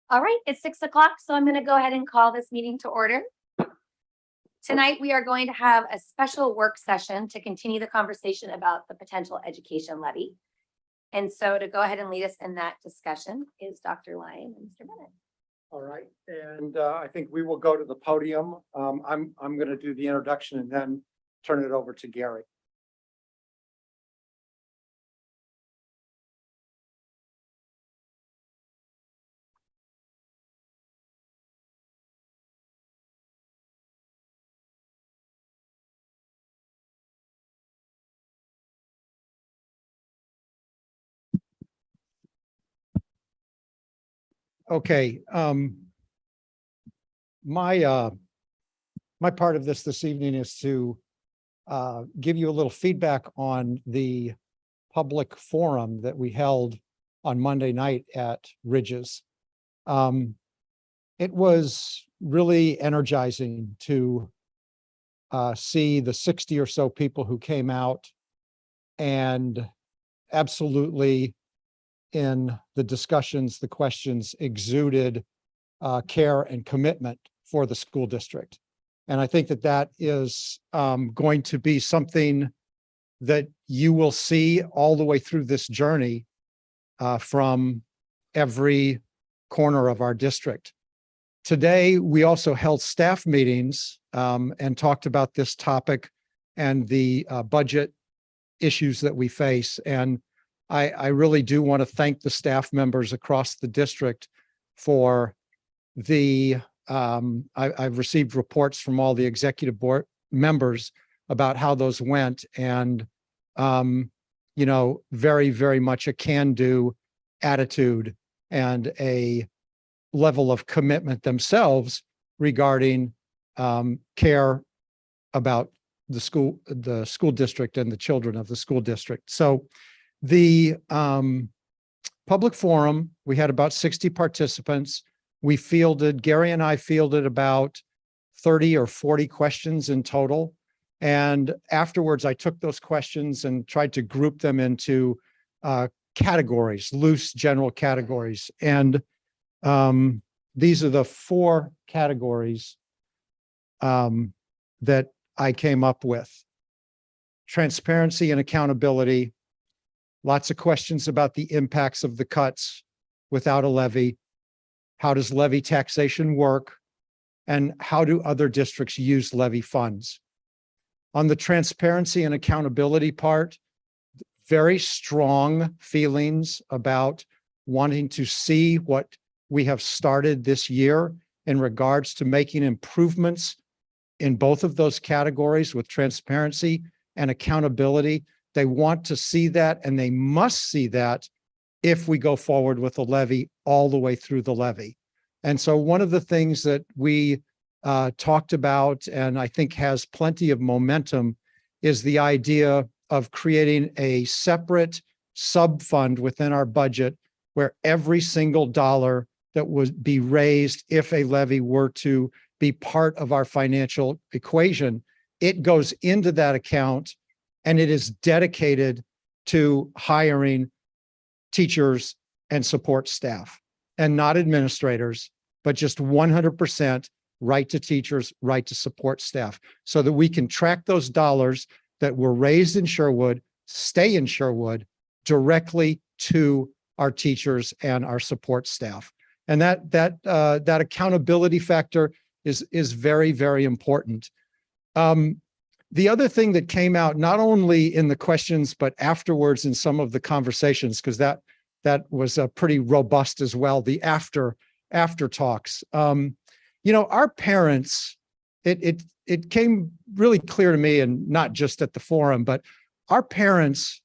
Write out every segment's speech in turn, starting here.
All right, it's 6 o'clock, so I'm going to go ahead and call this meeting to order. Tonight, we are going to have a special work session to continue the conversation about the potential education levy. And so to go ahead and lead us in that discussion is Dr. Lyon and Mr. Bennett. All right, and I think we will go to the podium. I'm going to do the introduction and then turn it over to Gary. Okay, my part of this evening is to give you a little feedback on the public forum that we held on Monday night at Ridges. It was really energizing to see the 60 or so people who came out, and absolutely in the discussions, the questions exuded care and commitment for the school district. And I think that that is going to be something that you will see all the way through this journey from every corner of our district. Today, we also held staff meetings and talked about this topic and the budget issues that we face. And I really do want to thank the staff members across the district for the, I've received reports from all the executive board members about how those went, and, you know, very, very much a can-do attitude and a level of commitment themselves regarding care about the school district and the children of the school district. So the public forum, we had about 60 participants. Gary and I fielded about 30 or 40 questions in total. And afterwards, I took those questions and tried to group them into categories, loose general categories. And these are the 4 categories that I came up with: transparency and accountability. Lots of questions about the impacts of the cuts without a levy. How does levy taxation work? And how do other districts use levy funds? On the transparency and accountability part, very strong feelings about wanting to see what we have started this year in regards to making improvements in both of those categories with transparency and accountability. They want to see that, and they must see that if we go forward with the levy all the way through the levy. And so one of the things that we talked about, and I think has plenty of momentum, is the idea of creating a separate sub-fund within our budget where every single dollar that would be raised if a levy were to be part of our financial equation, it goes into that account and it is dedicated to hiring teachers and support staff, and not administrators, but just 100% right to teachers, right to support staff, so that we can track those dollars that were raised in Sherwood, stay in Sherwood, directly to our teachers and our support staff. And that accountability factor is very, very important. The other thing that came out, not only in the questions, but afterwards in some of the conversations, because that was pretty robust as well, the after talks. You know, our parents, it came really clear to me, and not just at the forum, but our parents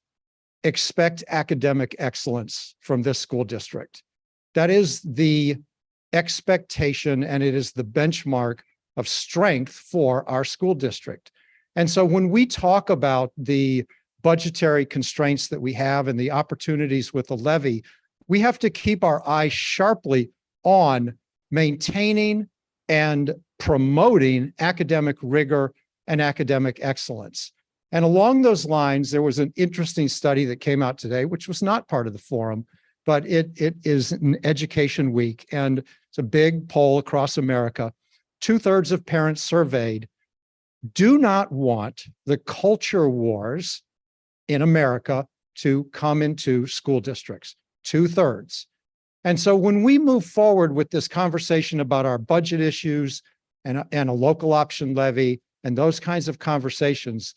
expect academic excellence from this school district. That is the expectation, and it is the benchmark of strength for our school district. And so when we talk about the budgetary constraints that we have and the opportunities with the levy, we have to keep our eye sharply on maintaining and promoting academic rigor and academic excellence. And along those lines, there was an interesting study that came out today, which was not part of the forum, but it is an education week, and it's a big poll across America. 2/3 of parents surveyed do not want the culture wars in America to come into school districts, 2/3. And so when we move forward with this conversation about our budget issues and a local option levy and those kinds of conversations,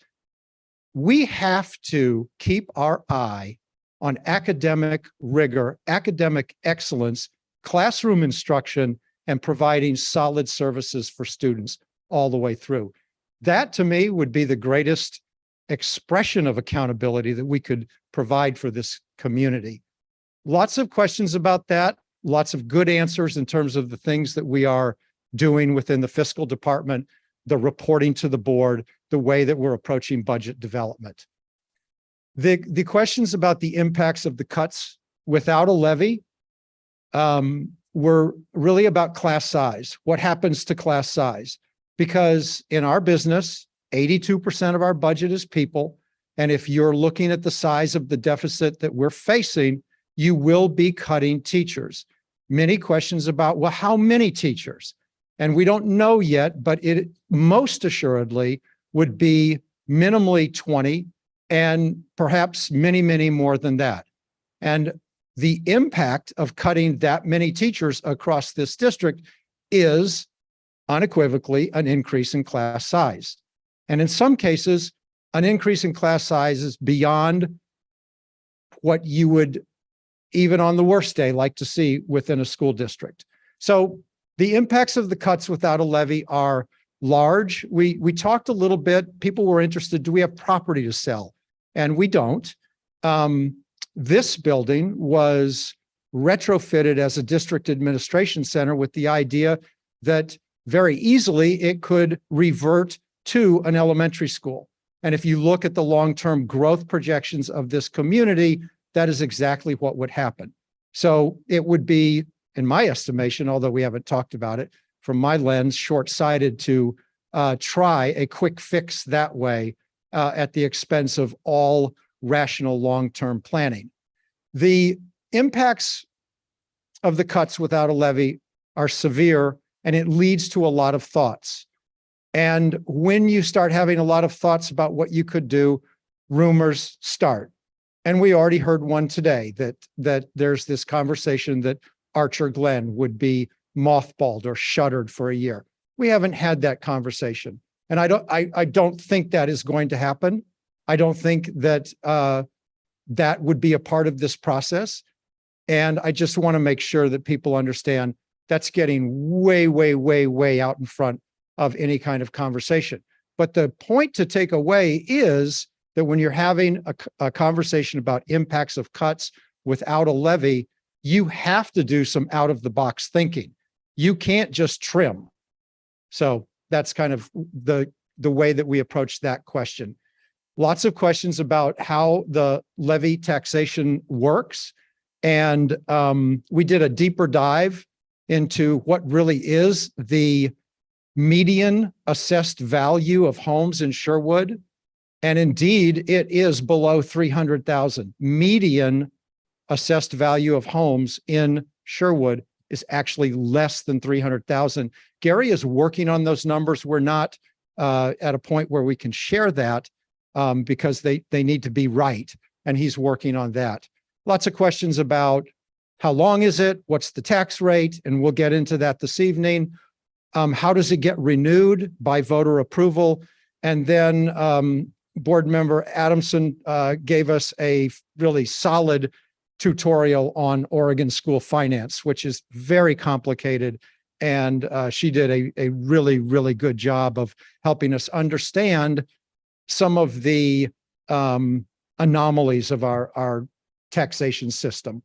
we have to keep our eye on academic rigor, academic excellence, classroom instruction, and providing solid services for students all the way through. That, to me, would be the greatest expression of accountability that we could provide for this community. Lots of questions about that, lots of good answers in terms of the things that we are doing within the fiscal department, the reporting to the board, the way that we're approaching budget development. The questions about the impacts of the cuts without a levy were really about class size. What happens to class size? Because in our business, 82% of our budget is people. And if you're looking at the size of the deficit that we're facing, you will be cutting teachers. Many questions about, well, how many teachers? And we don't know yet, but it most assuredly would be minimally 20 and perhaps many, many more than that. And the impact of cutting that many teachers across this district is unequivocally an increase in class size. And in some cases, an increase in class size is beyond what you would, even on the worst day, like to see within a school district. So the impacts of the cuts without a levy are large. We talked a little bit, people were interested, do we have property to sell? And we don't. This building was retrofitted as a district administration center with the idea that very easily it could revert to an elementary school. And if you look at the long-term growth projections of this community, that is exactly what would happen. So it would be, in my estimation, although we haven't talked about it, from my lens, short-sighted to try a quick fix that way at the expense of all rational long-term planning. The impacts of the cuts without a levy are severe, and it leads to a lot of thoughts. And when you start having a lot of thoughts about what you could do, rumors start. And we already heard one today that there's this conversation that Archer Glen would be mothballed or shuttered for a year. We haven't had that conversation. And I don't think that is going to happen. I don't think that that would be a part of this process. And I just want to make sure that people understand that's getting way, way, way, way out in front of any kind of conversation. But the point to take away is that when you're having a conversation about impacts of cuts without a levy, you have to do some out of the box thinking. You can't just trim. So that's kind of the way that we approach that question. Lots of questions about how the levy taxation works. And we did a deeper dive into what really is the median assessed value of homes in Sherwood. And indeed, it is below 300,000. Median assessed value of homes in Sherwood is actually less than 300,000. Gary is working on those numbers. We're not at a point where we can share that because they need to be right. And he's working on that. Lots of questions about how long is it? What's the tax rate? And we'll get into that this evening. How does it get renewed by voter approval? And then board member Adamson gave us a really solid tutorial on Oregon school finance, which is very complicated. And she did a really, really good job of helping us understand some of the anomalies of our taxation system.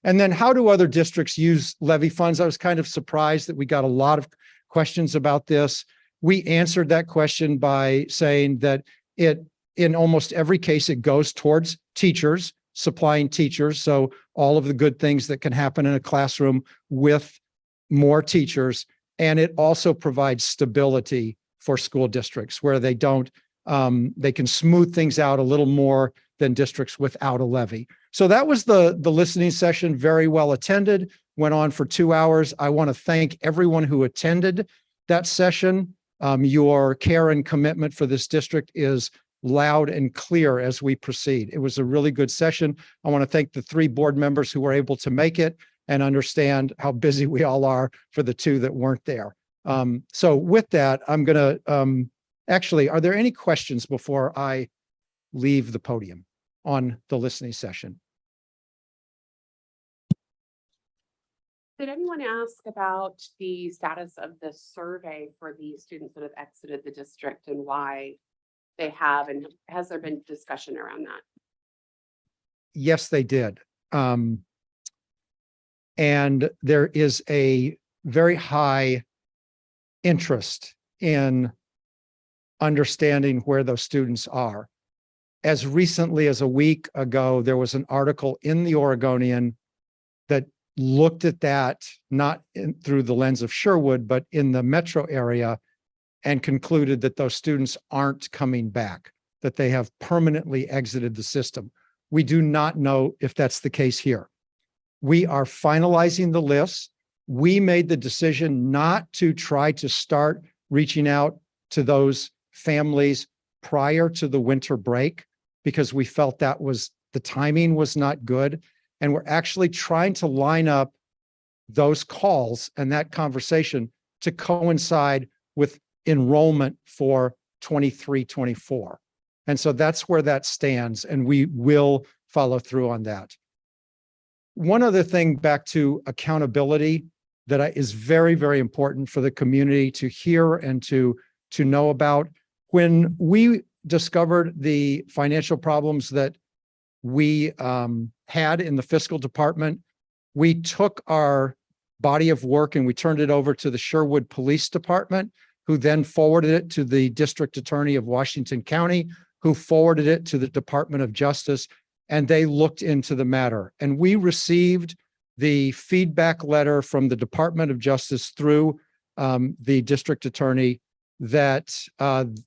And then how do other districts use levy funds? I was kind of surprised that we got a lot of questions about this. We answered that question by saying that in almost every case, it goes towards teachers, supplying teachers. So all of the good things that can happen in a classroom with more teachers. And it also provides stability for school districts where they don't, they can smooth things out a little more than districts without a levy. So that was the listening session, very well attended, went on for 2 hours. I want to thank everyone who attended that session. Your care and commitment for this district is loud and clear as we proceed. It was a really good session. I want to thank the 3 board members who were able to make it and understand how busy we all are for the 2 that weren't there. So with that, I'm going to, actually, are there any questions before I leave the podium on the listening session? Did anyone ask about the status of the survey for the students that have exited the district and why they have, and has there been discussion around that? Yes, they did. And there is a very high interest in understanding where those students are. As recently as a week ago, there was an article in the Oregonian that looked at that, not through the lens of Sherwood, but in the metro area, and concluded that those students aren't coming back, that they have permanently exited the system. We do not know if that's the case here. We are finalizing the list. We made the decision not to try to start reaching out to those families prior to the winter break because we felt that the timing was not good. And we're actually trying to line up those calls and that conversation to coincide with enrollment for 23-24. And so that's where that stands, and we will follow through on that. One other thing back to accountability that is very, very important for the community to hear and to know about. When we discovered the financial problems that we had in the fiscal department, we took our body of work and we turned it over to the Sherwood Police Department, who then forwarded it to the District Attorney of Washington County, who forwarded it to the Department of Justice, and they looked into the matter. And we received the feedback letter from the Department of Justice through the District Attorney that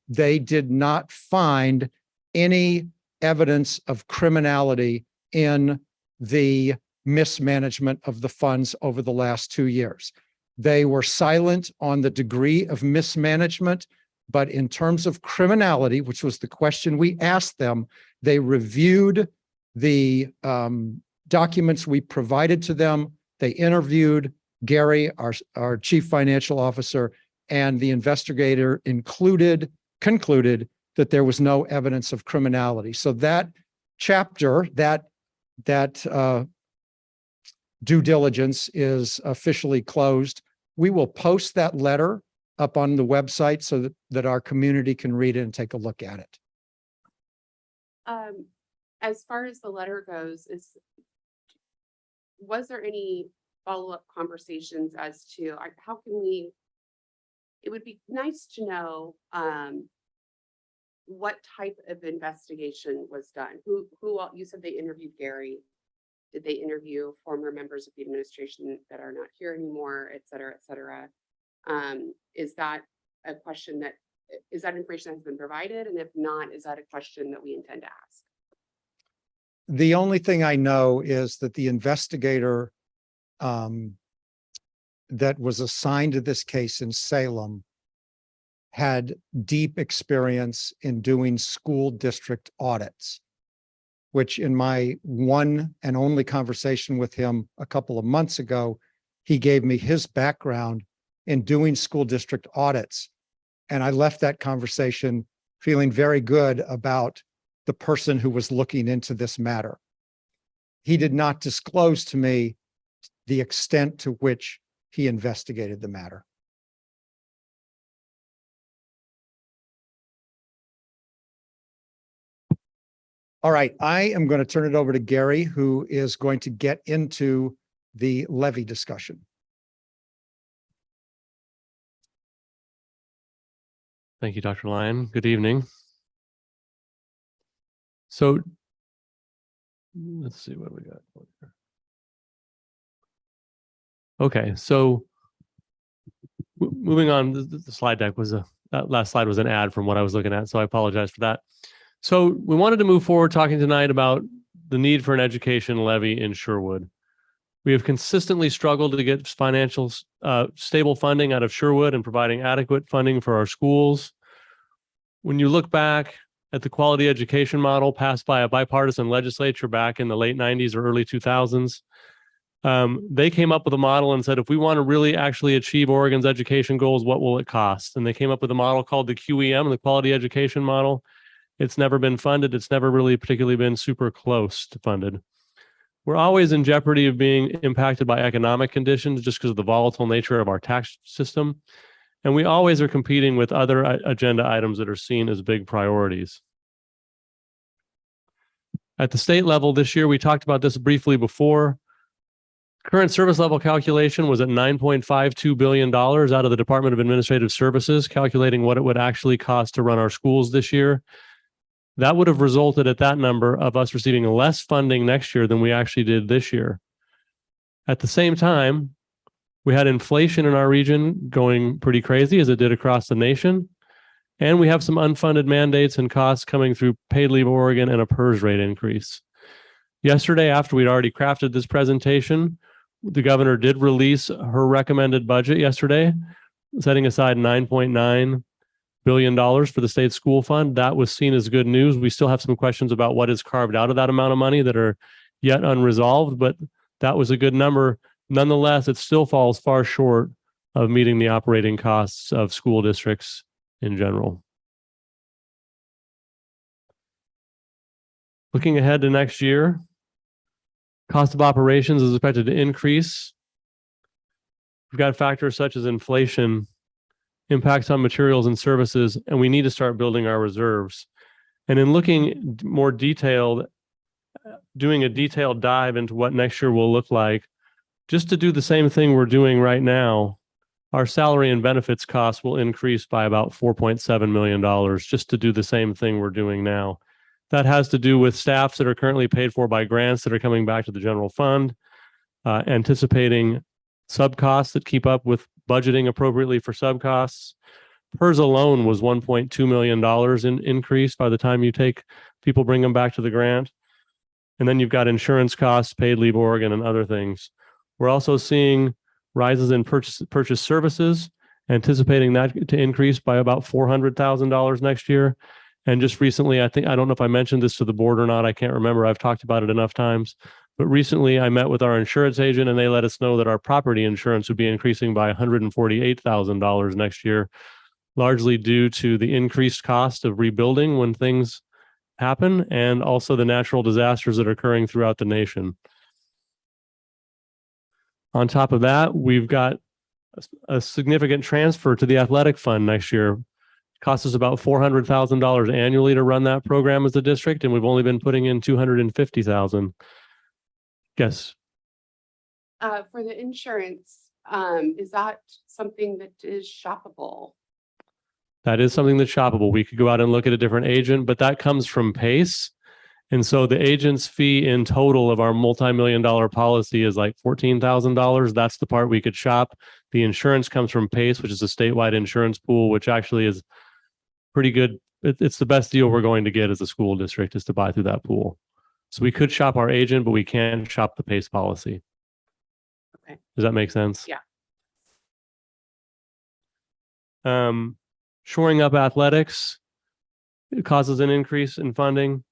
they did not find any evidence of criminality in the mismanagement of the funds over the last 2 years. They were silent on the degree of mismanagement, but in terms of criminality, which was the question we asked them, they reviewed the documents we provided to them. They interviewed Gary, our chief financial officer, and the investigator concluded that there was no evidence of criminality. So that chapter, that due diligence is officially closed. We will post that letter up on the website so that our community can read it and take a look at it. As far as the letter goes, was there any follow-up conversations as to how can we, it would be nice to know what type of investigation was done. Who you said they interviewed Gary. Did they interview former members of the administration that are not here anymore, et cetera, et cetera? Is that a question is that information that has been provided? And if not, is that a question that we intend to ask? The only thing I know is that the investigator that was assigned to this case in Salem had deep experience in doing school district audits, which in my one and only conversation with him a couple of months ago, he gave me his background in doing school district audits. And I left that conversation feeling very good about the person who was looking into this matter. He did not disclose to me the extent to which he investigated the matter. All right, I am going to turn it over to Gary, who is going to get into the levy discussion. Thank you, Dr. Lyon. Good evening. So let's see what we got. Okay, so moving on, the slide deck was that last slide was an ad from what I was looking at, so I apologize for that. So we wanted to move forward talking tonight about the need for an education levy in Sherwood. We have consistently struggled to get financial stable funding out of Sherwood and providing adequate funding for our schools. When you look back at the quality education model passed by a bipartisan legislature back in the late 90s or early 2000s, they came up with a model and said, if we want to really actually achieve Oregon's education goals, what will it cost? And they came up with a model called the QEM, the quality education model. It's never been funded. It's never really particularly been super close to funded. We're always in jeopardy of being impacted by economic conditions just because of the volatile nature of our tax system. And we always are competing with other agenda items that are seen as big priorities. At the state level this year, we talked about this briefly before. Current service level calculation was at $9.52 billion out of the Department of Administrative Services, calculating what it would actually cost to run our schools this year. That would have resulted at that number of us receiving less funding next year than we actually did this year. At the same time, we had inflation in our region going pretty crazy as it did across the nation. And we have some unfunded mandates and costs coming through paid leave Oregon and a PERS rate increase. Yesterday, after we'd already crafted this presentation, the governor did release her recommended budget yesterday, setting aside $9.9 billion for the state school fund. That was seen as good news. We still have some questions about what is carved out of that amount of money that are yet unresolved, but that was a good number. Nonetheless, it still falls far short of meeting the operating costs of school districts in general. Looking ahead to next year, cost of operations is expected to increase. We've got factors such as inflation, impacts on materials and services, and we need to start building our reserves. And in looking more detailed, doing a detailed dive into what next year will look like, just to do the same thing we're doing right now, our salary and benefits costs will increase by about $4.7 million just to do the same thing we're doing now. That has to do with staffs that are currently paid for by grants that are coming back to the general fund, anticipating sub costs that keep up with budgeting appropriately for sub costs. PERS alone was $1.2 million in increase by the time you take people, bring them back to the grant. And then you've got insurance costs, paid leave Oregon, and other things. We're also seeing rises in purchase services, anticipating that to increase by about $400,000 next year. And just recently, I don't know if I mentioned this to the board or not. I can't remember. I've talked about it enough times. But recently I met with our insurance agent and they let us know that our property insurance would be increasing by $148,000 next year, largely due to the increased cost of rebuilding when things happen and also the natural disasters that are occurring throughout the nation. On top of that, we've got a significant transfer to the athletic fund next year. It costs us about $400,000 annually to run that program as a district, and we've only been putting in $250,000. Yes. For the insurance, is that something that is shoppable? That is something that's shoppable. We could go out and look at a different agent, but that comes from PACE. And so the agent's fee in total of our multi-million-dollar policy is like $14,000. That's the part we could shop. The insurance comes from PACE, which is a statewide insurance pool, which actually is pretty good. It's the best deal we're going to get as a school district is to buy through that pool. So we could shop our agent, but we can't shop the PACE policy. Okay. Does that make sense? Yeah. Shoring up athletics, it causes an increase in funding.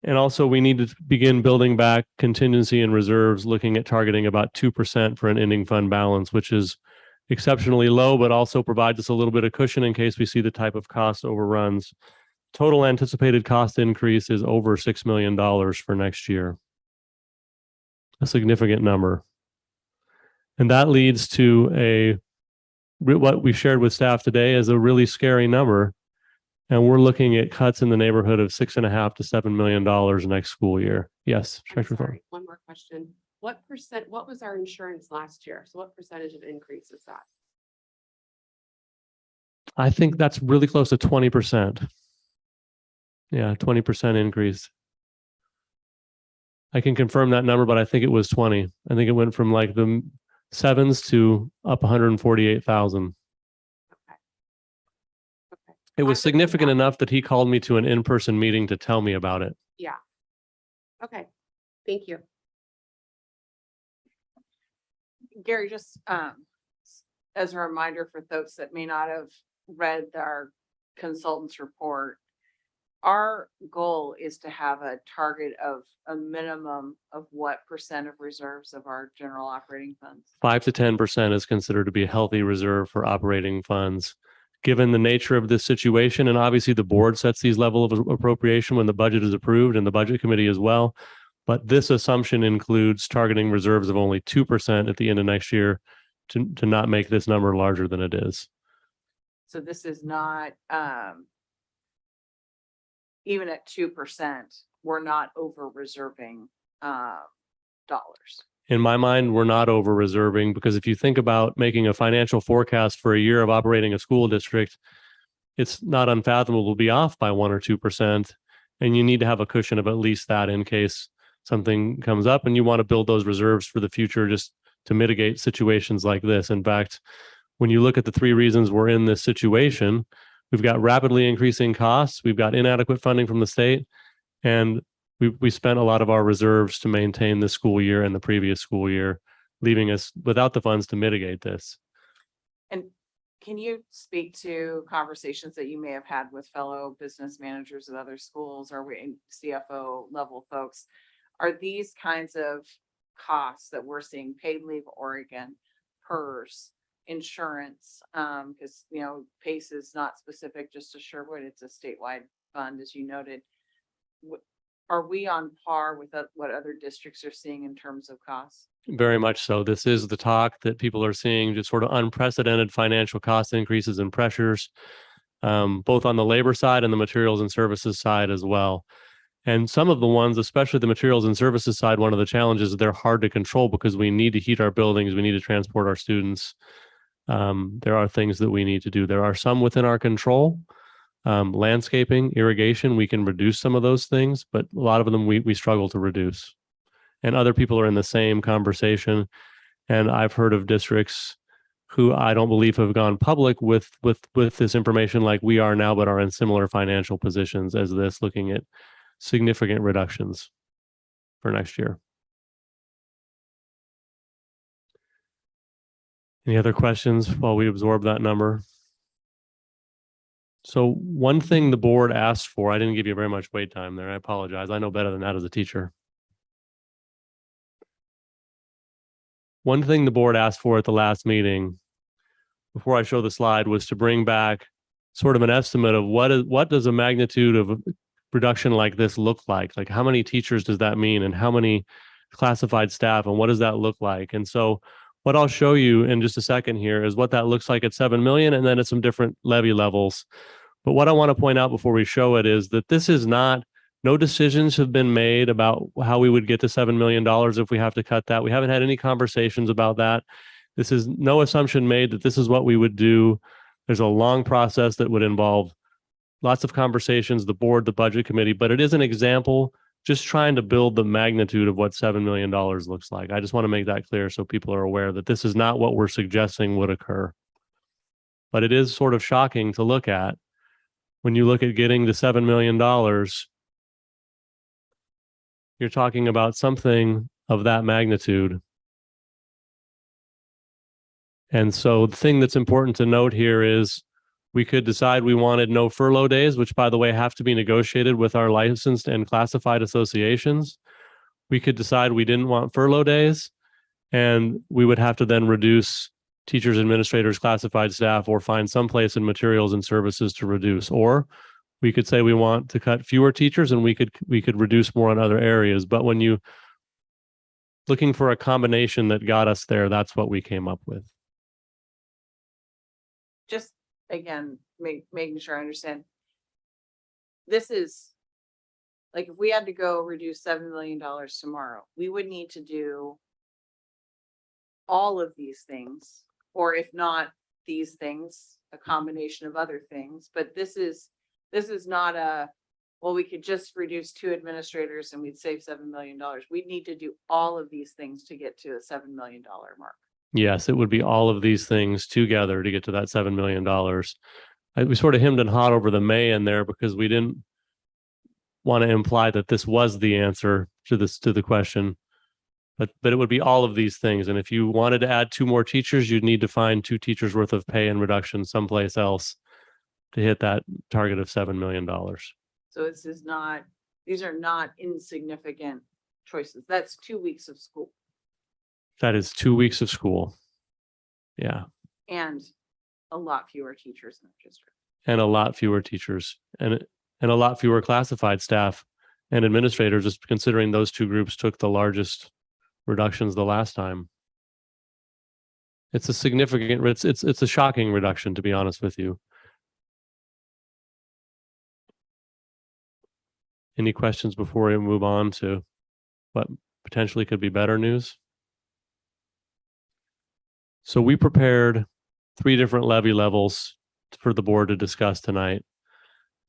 And also we need to begin building back contingency and reserves, looking at targeting about 2% for an ending fund balance, which is exceptionally low, but also provides us a little bit of cushion in case we see the type of cost overruns. Total anticipated cost increase is over $6 million for next year. A significant number. And that leads to what we shared with staff today is a really scary number. And we're looking at cuts in the neighborhood of $6.5 to $7 million next school year. Yes, I'm Director Thorne. sorry, one more question. What was our insurance last year? So what percentage of increase is that? I think that's really close to 20%. Yeah, 20% increase. I can confirm that number, but I think it was 20. I think it went from like the sevens to up 148,000. Okay. It was I- significant enough that he called me to an in-person meeting to tell me about it. Yeah. Okay, thank you. Gary, just as a reminder for folks that may not have read our consultant's report, our goal is to have a target of a minimum of what percent of reserves of our general operating funds? 5 to 10% is considered to be a healthy reserve for operating funds. Given the nature of this situation, and obviously the board sets these level of appropriation when the budget is approved and the budget committee as well. But this assumption includes targeting reserves of only 2% at the end of next year to not make this number larger than it is. So this is not, even at 2%, we're not over reserving dollars. In my mind, we're not over reserving because if you think about making a financial forecast for a year of operating a school district, it's not unfathomable to be off by 1 or 2%. And you need to have a cushion of at least that in case something comes up, and you want to build those reserves for the future just to mitigate situations like this. In fact, when you look at the 3 reasons we're in this situation, we've got rapidly increasing costs, we've got inadequate funding from the state, and we spent a lot of our reserves to maintain this school year and the previous school year, leaving us without the funds to mitigate this. And can you speak to conversations that you may have had with fellow business managers at other schools or CFO level folks? Are these kinds of costs that we're seeing, paid leave Oregon, PERS, insurance, because, you know, PACE is not specific just to Sherwood, it's a statewide fund, as you noted. Are we on par with what other districts are seeing in terms of costs? Very much so. This is the talk that people are seeing, just sort of unprecedented financial cost increases and pressures, both on the labor side and the materials and services side as well. And some of the ones, especially the materials and services side, one of the challenges is they're hard to control because we need to heat our buildings, we need to transport our students. There are things that we need to do. There are some within our control. Landscaping, irrigation, we can reduce some of those things, but a lot of them we struggle to reduce. And other people are in the same conversation. And I've heard of districts who I don't believe have gone public with this information like we are now, but are in similar financial positions as this, looking at significant reductions for next year. Any other questions while we absorb that number? So one thing the board asked for, I didn't give you very much wait time there. I apologize. I know better than that as a teacher. One thing the board asked for at the last meeting, before I show the slide, was to bring back sort of an estimate of what does a magnitude of reduction like this look like? Like how many teachers does that mean and how many classified staff and what does that look like? And so what I'll show you in just a second here is what that looks like at 7 million and then at some different levy levels. But what I want to point out before we show it is that this is not, no decisions have been made about how we would get to $7 million if we have to cut that. We haven't had any conversations about that. This is no assumption made that this is what we would do. There's a long process that would involve lots of conversations, the board, the budget committee, but it is an example just trying to build the magnitude of what $7 million looks like. I just want to make that clear so people are aware that this is not what we're suggesting would occur. But it is sort of shocking to look at when you look at getting to $7 million, you're talking about something of that magnitude. And so the thing that's important to note here is we could decide we wanted no furlough days, which, by the way, have to be negotiated with our licensed and classified associations. We could decide we didn't want furlough days, and we would have to then reduce teachers, administrators, classified staff, or find some place in materials and services to reduce. Or we could say we want to cut fewer teachers, and we could reduce more in other areas. But when you looking for a combination that got us there, that's what we came up with. Just again, making sure I understand. this is, like, if we had to go reduce $7 million tomorrow, we would need to do all of these things, or if not these things, a combination of other things. But this is not a, well, we could just reduce 2 administrators and we'd save $7 million. We'd need to do all of these things to get to a $7 million mark. Yes, it would be all of these things together to get to that $7 million. We sort of hemmed and hawed over the may in there because we didn't want to imply that this was the answer to the question. But it would be all of these things. And if you wanted to add 2 more teachers, you'd need to find 2 teachers worth of pay and reduction someplace else to hit that target of $7 million. So these are not insignificant choices. That's 2 weeks of school That is 2 weeks of school. Yeah. and a lot fewer teachers in the district. And a lot fewer teachers and a lot fewer classified staff and administrators, just considering those 2 groups took the largest reductions the last time. It's a significant, it's a shocking reduction, to be honest with you. Any questions before we move on to what potentially could be better news? So we prepared 3 different levy levels for the board to discuss tonight.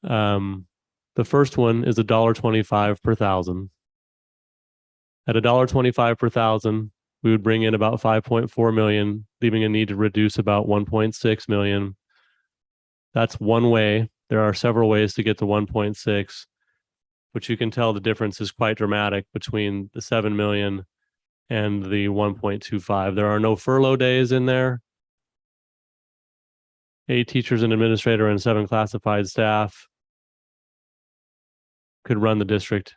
The first one is $1.25 per thousand. At $1.25 per thousand, we would bring in about 5.4 million, leaving a need to reduce about 1.6 million. That's one way. There are several ways to get to 1.6, which you can tell the difference is quite dramatic between the 7 million and the 1.25. There are no furlough days in there. 8 teachers and administrator and 7 classified staff could run the district.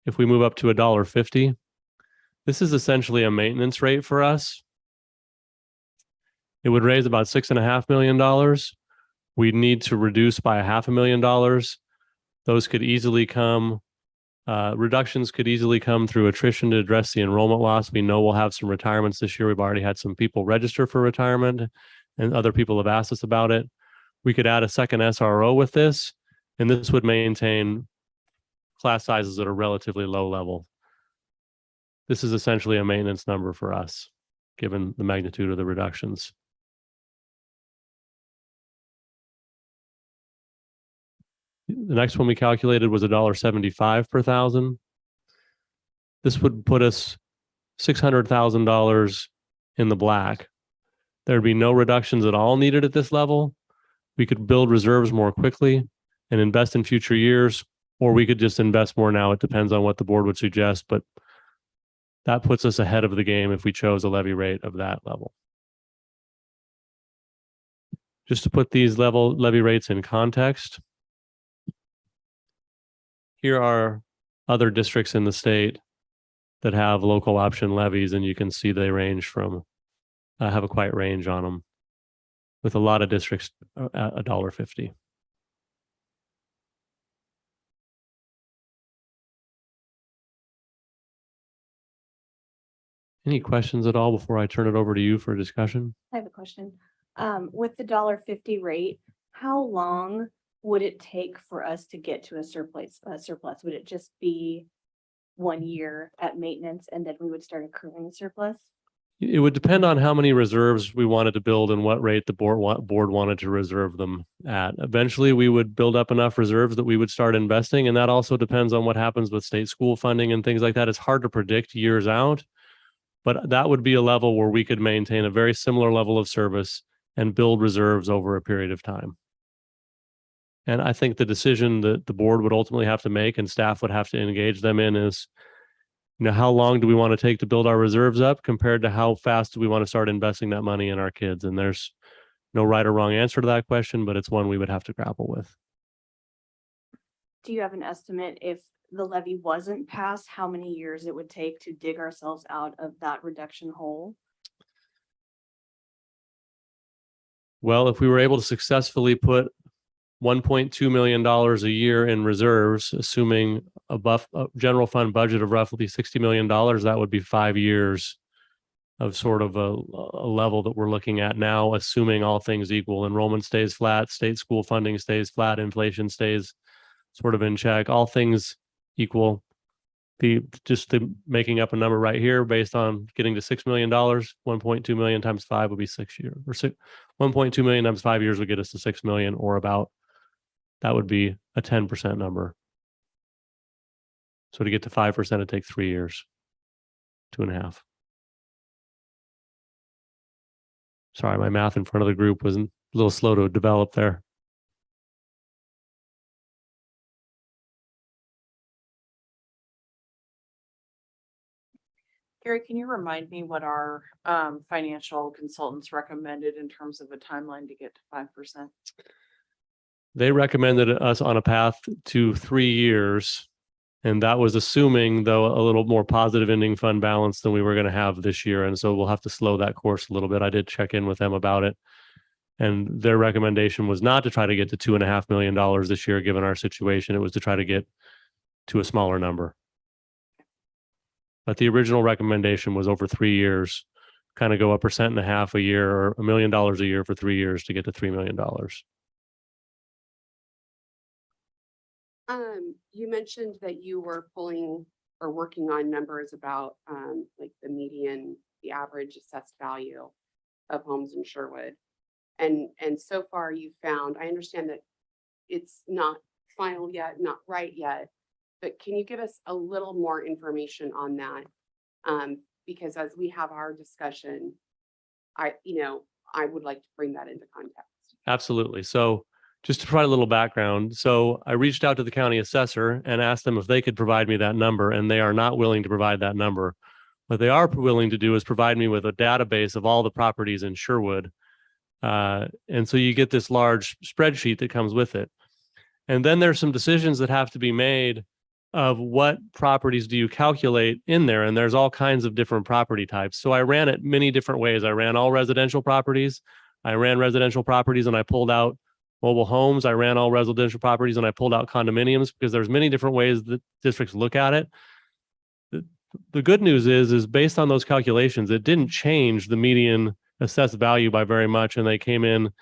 If we move up to $1.50, this is essentially a maintenance rate for us. It would raise about $6.5 million. We'd need to reduce by $500,000. Those could easily come, reductions could easily come through attrition to address the enrollment loss. We know we'll have some retirements this year. We've already had some people register for retirement and other people have asked us about it. We could add a second SRO with this, and this would maintain class sizes at a relatively low level. This is essentially a maintenance number for us, given the magnitude of the reductions. The next one we calculated was $1.75 per thousand. This would put us $600,000 in the black. There'd be no reductions at all needed at this level. We could build reserves more quickly and invest in future years, or we could just invest more now. It depends on what the board would suggest, but that puts us ahead of the game if we chose a levy rate of that level. Just to put these levy rates in context, here are other districts in the state that have local option levies, and you can see they range from, have a quite range on them, with a lot of districts at $1.50. Any questions at all before I turn it over to you for discussion? I have a question. With the $1.50 rate, how long would it take for us to get to a surplus? Would it just be 1 year at maintenance and then we would start accruing the surplus? It would depend on how many reserves we wanted to build and what rate the board wanted to reserve them at. Eventually, we would build up enough reserves that we would start investing, and that also depends on what happens with state school funding and things like that. It's hard to predict years out, but that would be a level where we could maintain a very similar level of service and build reserves over a period of time. And I think the decision that the board would ultimately have to make and staff would have to engage them in is, you know, how long do we want to take to build our reserves up compared to how fast do we want to start investing that money in our kids? And there's no right or wrong answer to that question, but it's one we would have to grapple with. Do you have an estimate if the levy wasn't passed, how many years it would take to dig ourselves out of that reduction hole? Well, if we were able to successfully put $1.2 million a year in reserves, assuming a general fund budget of roughly $60 million, that would be 5 years sort of a level that we're looking at now, assuming all things equal. Enrollment stays flat, state school funding stays flat, inflation stays sort of in check, all things equal. The making up a number right here based on getting to $6 million, 1.2 million times 5 would be 6 years, or 1.2 million times 5 years would get us to 6 million, or about, that would be a 10% number. So to get to 5%, it'd take 3 years, 2.5. Sorry, my math in front of the group was a little slow to develop there. Gary, can you remind me what our financial consultants recommended in terms of a timeline to get to 5%? They recommended us on a path to 3 years. And that was assuming, though, a little more positive ending fund balance than we were going to have this year. And so we'll have to slow that course a little bit. I did check in with them about it. And their recommendation was not to try to get to $2.5 million this year, given our situation. It was to try to get to a smaller number. But the original recommendation was over 3 years, kind of go 1.5% a year, or $1 million a year for 3 years to get to $3 million. You mentioned that you were pulling or working on numbers about like the median, the average assessed value of homes in Sherwood. And so far you found, I understand that it's not final yet, not right yet, but can you give us a little more information on that? Because as we have our discussion, I would like to bring that into context. Absolutely. So just to provide a little background. So I reached out to the county assessor and asked them if they could provide me that number, and they are not willing to provide that number. What they are willing to do is provide me with a database of all the properties in Sherwood. And so you get this large spreadsheet that comes with it. And then there's some decisions that have to be made of what properties do you calculate in there. And there's all kinds of different property types. So I ran it many different ways. I ran all residential properties. I ran residential properties and I pulled out mobile homes. I ran all residential properties and I pulled out condominiums, because there's many different ways that districts look at it. The good news is based on those calculations, it didn't change the median assessed value by very much. And they came in,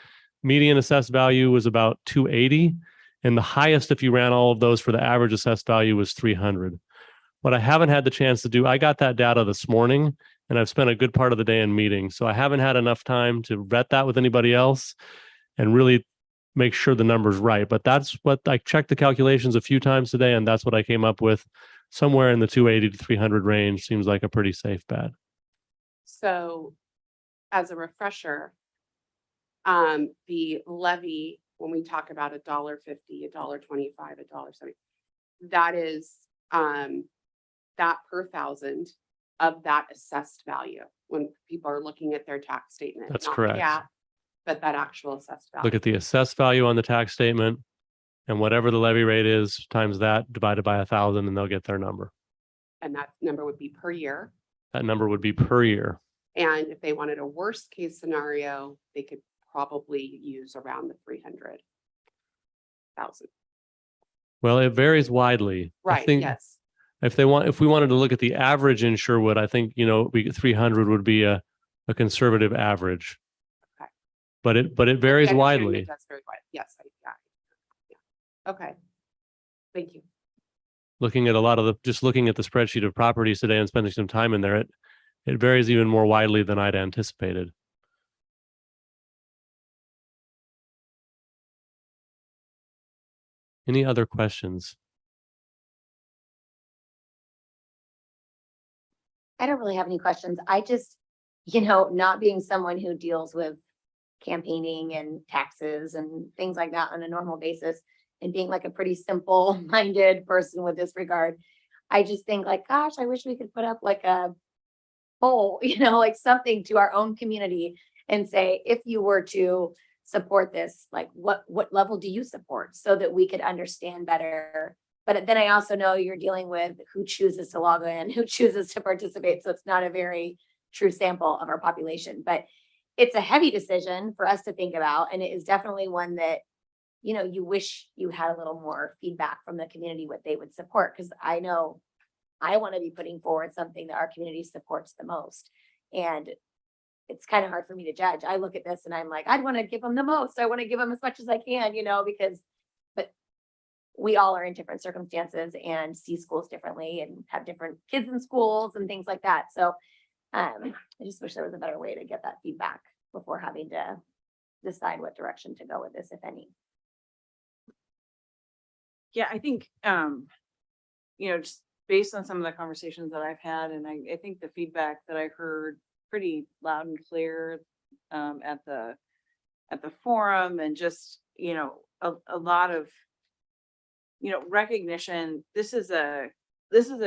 median assessed value was about 280. And the highest, if you ran all of those for the average assessed value, was 300. What I haven't had the chance to do, I got that data this morning and I've spent a good part of the day in meetings. So I haven't had enough time to vet that with anybody else and really make sure the number's right. But that's what I checked the calculations a few times today, and that's what I came up with. Somewhere in the 280 to 300 range seems like a pretty safe bet. So as a refresher, the levy, when we talk about $1.50, $1.25, $1.70, that is that per thousand of that assessed value when people are looking at their tax statement. That's not correct. GAAP, but that actual assessed value. Look at the assessed value on the tax statement, and whatever the levy rate is times that divided by 1,000, and they'll get their number. And that number would be per year. That number would be per year. And if they wanted a worst case scenario, they could probably use around the 300,000. Well, it varies widely. I Right, think yes. if we wanted to look at the average in Sherwood, I think, 300 would be a conservative average. Okay. But it varies I understand widely. it does vary widely. Yes. Yeah. Okay. Thank you. Looking at looking at the spreadsheet of properties today and spending some time in there, it varies even more widely than I'd anticipated. Any other questions? I don't really have any questions. I just, not being someone who deals with campaigning and taxes and things like that on a normal basis, and being like a pretty simple minded person with this regard, I just think like, gosh, I wish we could put up like a poll, like something to our own community and say, if you were to support this, like what level do you support, so that we could understand better. But then I also know you're dealing with who chooses to log in, who chooses to participate. So it's not a very true sample of our population, but it's a heavy decision for us to think about. And it is definitely one that, you wish you had a little more feedback from the community, what they would support. Because I know I want to be putting forward something that our community supports the most. And it's kind of hard for me to judge. I look at this and I'm like, I'd want to give them the most. I want to give them as much as I can, because, but we all are in different circumstances and see schools differently and have different kids in schools and things like that. So I just wish there was a better way to get that feedback before having to decide what direction to go with this, if any. Yeah, I think, just based on some of the conversations that I've had, and I think the feedback that I heard pretty loud and clear at the forum, and just, a lot of, recognition. This is a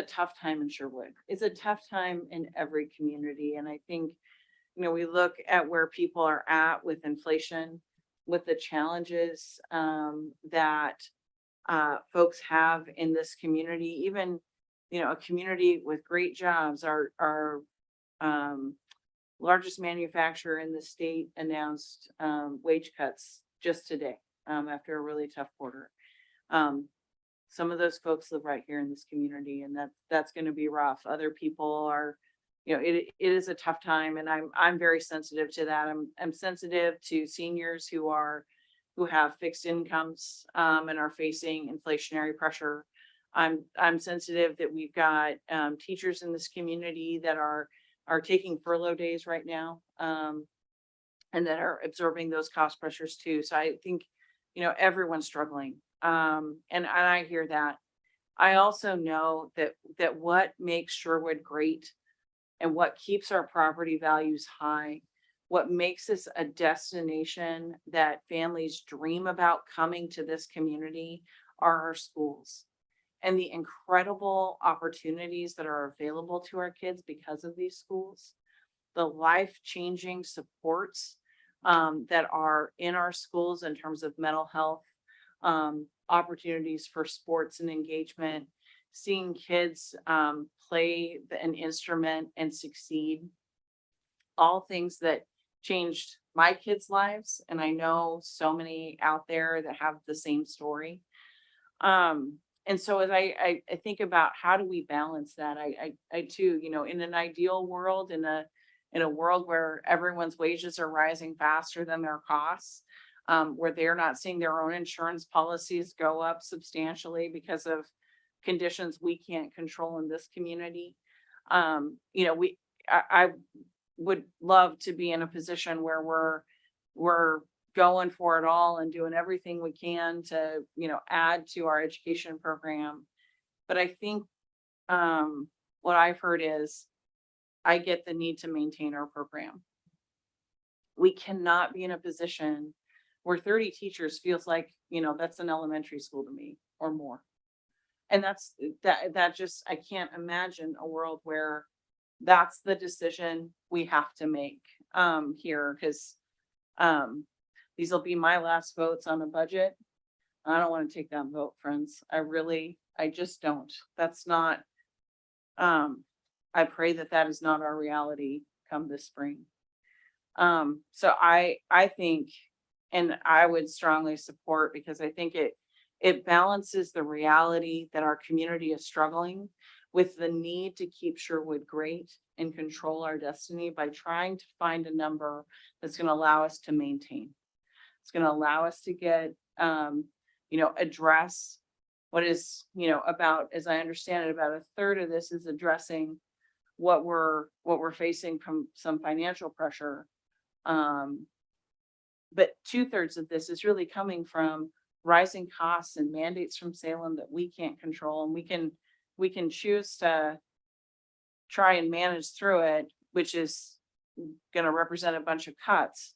tough time in Sherwood. It's a tough time in every community. And I think, we look at where people are at with inflation, with the challenges that folks have in this community, even, a community with great jobs. Our largest manufacturer in the state announced wage cuts just today after a really tough quarter. Some of those folks live right here in this community, and that's going to be rough. Other people are, it is a tough time, and I'm very sensitive to that. I'm sensitive to seniors who have fixed incomes and are facing inflationary pressure. I'm sensitive that we've got teachers in this community that are taking furlough days right now, and that are absorbing those cost pressures too. So I think, everyone's struggling. And I hear that. I also know that what makes Sherwood great and what keeps our property values high, what makes this a destination that families dream about coming to this community, are our schools and the incredible opportunities that are available to our kids because of these schools, the life-changing supports that are in our schools in terms of mental health, opportunities for sports and engagement, seeing kids play an instrument and succeed, all things that changed my kids' lives. And I know so many out there that have the same story. And so as I think about how do we balance that, I too, in an ideal world, in a world where everyone's wages are rising faster than their costs, where they're not seeing their own insurance policies go up substantially because of conditions we can't control in this community. I would love to be in a position where we're going for it all and doing everything we can to, add to our education program. But I think what I've heard is I get the need to maintain our program. We cannot be in a position where 30 teachers feels like, that's an elementary school to me or more. And that just, I can't imagine a world where that's the decision we have to make here, because these will be my last votes on the budget. I don't want to take that vote, friends. I just don't. That's not, I pray that is not our reality come this spring. So I think, and I would strongly support, because I think it balances the reality that our community is struggling with the need to keep Sherwood great and control our destiny by trying to find a number that's going to allow us to maintain. It's going to allow us to get, address what is, about, as I understand it, about a third of this is addressing what we're facing from some financial pressure. But 2/3 of this is really coming from rising costs and mandates from Salem that we can't control, and we can choose to try and manage through it, which is going to represent a bunch of cuts,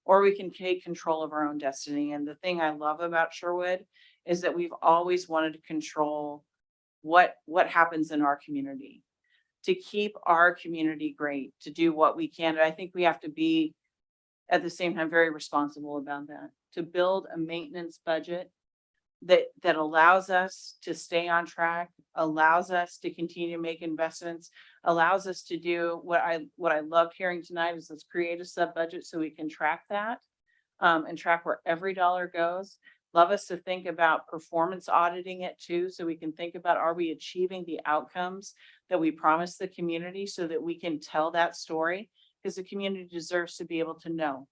or we can take control of our own destiny. And the thing I love about Sherwood is that we've always wanted to control what happens in our community, to keep our community great, to do what we can. And I think we have to be at the same time very responsible about that, to build a maintenance budget that allows us to stay on track, allows us to continue to make investments, allows us to do what I loved hearing tonight is let's create a sub budget so we can track that and track where every dollar goes, Love us to think about performance auditing it too, so we can think about, are we achieving the outcomes that we promised the community so that we can tell that story? Because the community deserves to be able to know.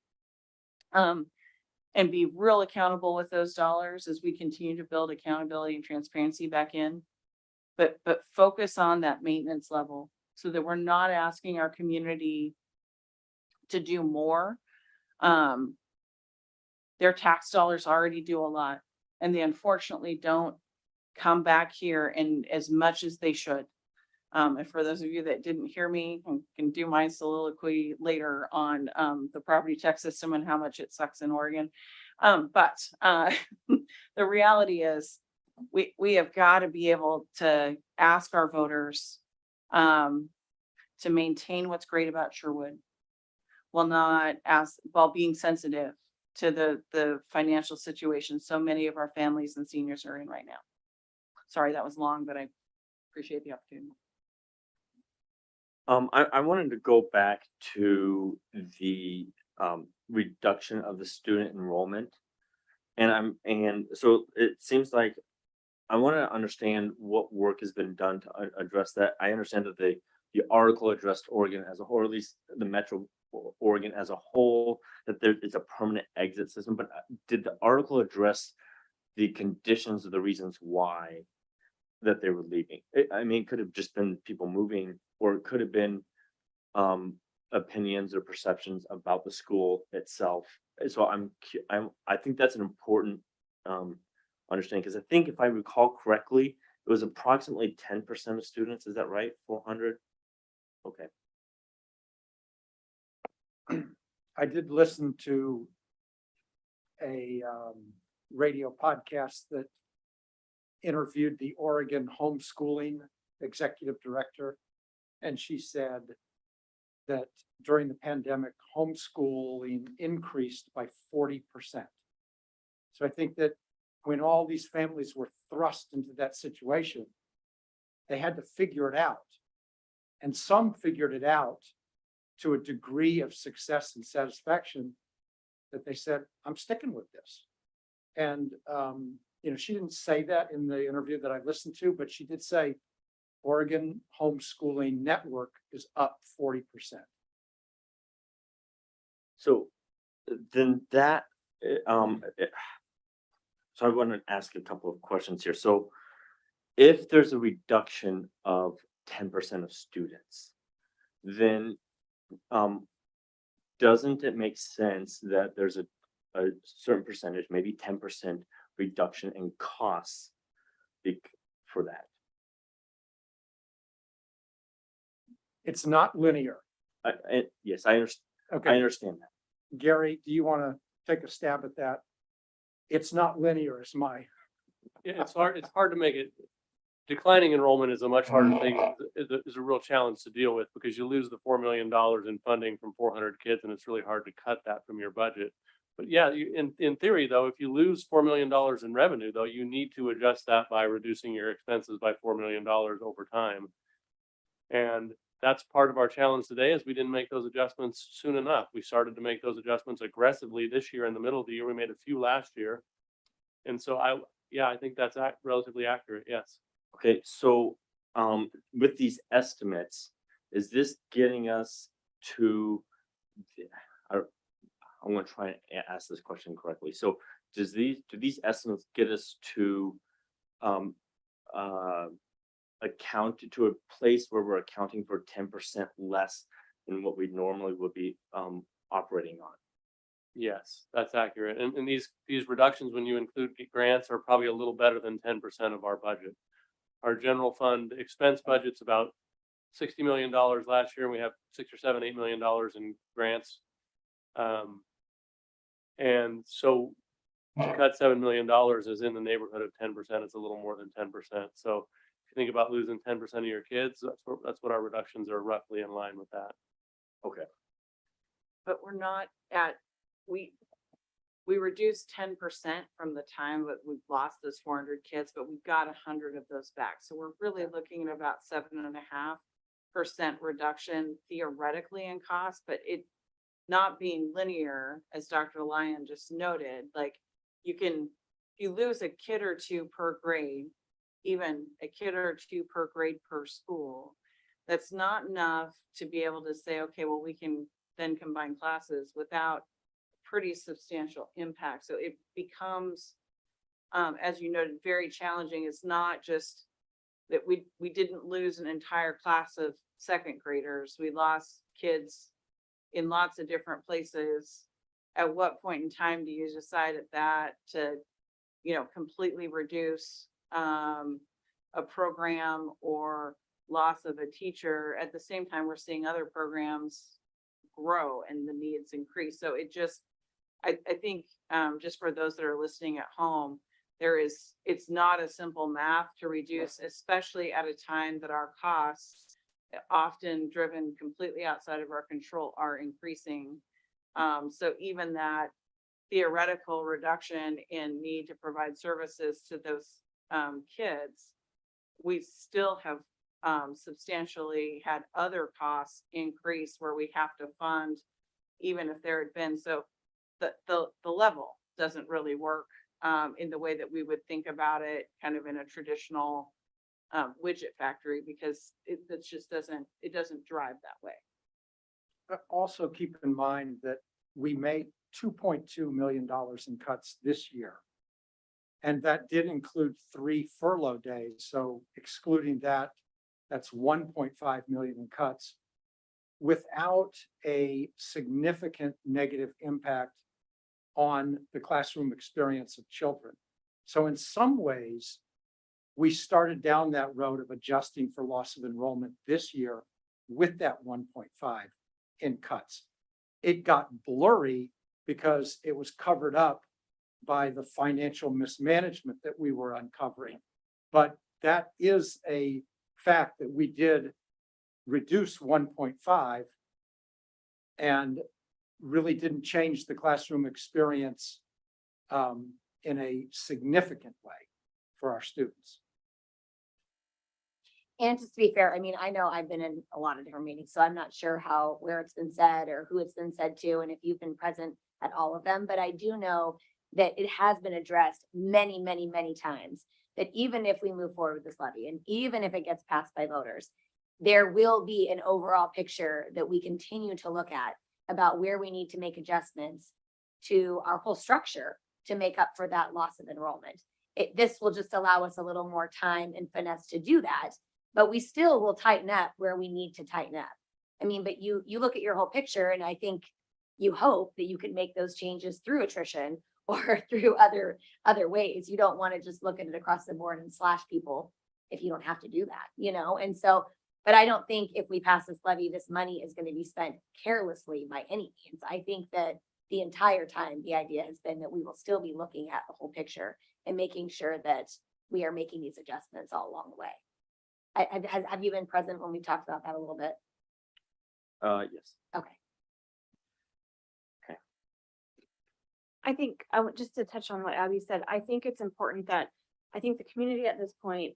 And be real accountable with those dollars as we continue to build accountability and transparency back in. But focus on that maintenance level so that we're not asking our community to do more. Their tax dollars already do a lot, and they unfortunately don't come back here in as much as they should. And for those of you that didn't hear me, I can do my soliloquy later on the property tax system and how much it sucks in Oregon. But the reality is we have got to be able to ask our voters to maintain what's great about Sherwood while being sensitive to the financial situation so many of our families and seniors are in right now. Sorry, that was long, but I appreciate the opportunity. I wanted to go back to the reduction of the student enrollment. And so it seems like I want to understand what work has been done to address that. I understand that the article addressed Oregon as a whole, or at least the Metro Oregon as a whole, that there is a permanent exit system. But did the article address the conditions or the reasons why that they were leaving? I mean, it could have just been people moving, or it could have been opinions or perceptions about the school itself. So I think that's an important understanding, because I think if I recall correctly, it was approximately 10% of students. Is that right? 400. Okay. I did listen to a radio podcast that interviewed the Oregon homeschooling executive director, and she said that during the pandemic, homeschooling increased by 40%. So I think that when all these families were thrust into that situation, they had to figure it out. And some figured it out to a degree of success and satisfaction that they said, I'm sticking with this. And, she didn't say that in the interview that I listened to, but she did say Oregon homeschooling network is up 40%. So then that, so I want to ask a couple of questions here. So if there's a reduction of 10% of students, then doesn't it make sense that there's a certain percentage, maybe 10% reduction in costs for that? It's not linear. Yes, I understand. I Okay, understand that. Gary, do you want to take a stab at that? It's not linear is my, Yeah, it's hard to make it. Declining enrollment is a much harder thing, is a real challenge to deal with, because you lose the $4 million in funding from 400 kids, and it's really hard to cut that from your budget. But yeah, in theory, though, if you lose $4 million in revenue, though, you need to adjust that by reducing your expenses by $4 million over time. And that's part of our challenge today, is we didn't make those adjustments soon enough. We started to make those adjustments aggressively this year in the middle of the year. We made a few last year. And so I think that's relatively accurate. Yes. Okay, so with these estimates, is this getting us to, I'm going to try and ask this question correctly. So do these estimates get us to account to a place where we're accounting for 10% less than what we normally would be operating on? Yes, that's accurate. And these reductions, when you include grants, are probably a little better than 10% of our budget. Our general fund expense budget's about $60 million last year, and we have $6 or $7, $8 million in grants. And so to cut $7 million is in the neighborhood of 10%. It's a little more than 10%. So if you think about losing 10% of your kids, that's what our reductions are, roughly in line with that. Okay. But we're not at, we reduced 10% from the time that we've lost those 400 kids, but we've got 100 of those back. So we're really looking at about 7.5% reduction theoretically in cost, but it not being linear, as Dr. Lyon just noted, like you can you lose a kid or two per grade, even a kid or two per grade per school, that's not enough to be able to say, okay, well, we can then combine classes without pretty substantial impact. So it becomes, as you noted, very challenging. It's not just that we didn't lose an entire class of second graders. We lost kids in lots of different places. At what point in time do you decide at that to, completely reduce a program or loss of a teacher? At the same time, we're seeing other programs grow and the needs increase. So it just, I think, just for those that are listening at home, it's not a simple math to reduce, especially at a time that our costs, often driven completely outside of our control, are increasing. So even that theoretical reduction in need to provide services to those kids, we still have substantially had other costs increase where we have to fund, even if there had been. So the level doesn't really work in the way that we would think about it, kind of in a traditional widget factory, because it doesn't drive that way. Also keep in mind that we made $2.2 million in cuts this year. And that did include 3 furlough days. So excluding that, that's 1.5 million in cuts without a significant negative impact on the classroom experience of children. So in some ways, we started down that road of adjusting for loss of enrollment this year with that 1.5 in cuts. It got blurry because it was covered up by the financial mismanagement that we were uncovering. But that is a fact that we did reduce 1.5 and really didn't change the classroom experience in a significant way for our students. And just to be fair, I mean, I know I've been in a lot of different meetings, so I'm not sure where it's been said or who it's been said to, and if you've been present at all of them, but I do know that it has been addressed many, many, many times, that even if we move forward with this levy, and even if it gets passed by voters, there will be an overall picture that we continue to look at about where we need to make adjustments to our whole structure to make up for that loss of enrollment. This will just allow us a little more time and finesse to do that, but we still will tighten up where we need to tighten up. I mean, but you look at your whole picture, and I think you hope that you can make those changes through attrition or through other ways. You don't want to just look at it across the board and slash people if you don't have to do that, And so, but I don't think if we pass this levy, this money is going to be spent carelessly by any means. I think that the entire time, the idea has been that we will still be looking at the whole picture and making sure that we are making these adjustments all along the way. Have you been present when we talked about that a little bit? Yes. Okay. I think just to touch on what Abby said, I think it's important that I think the community at this point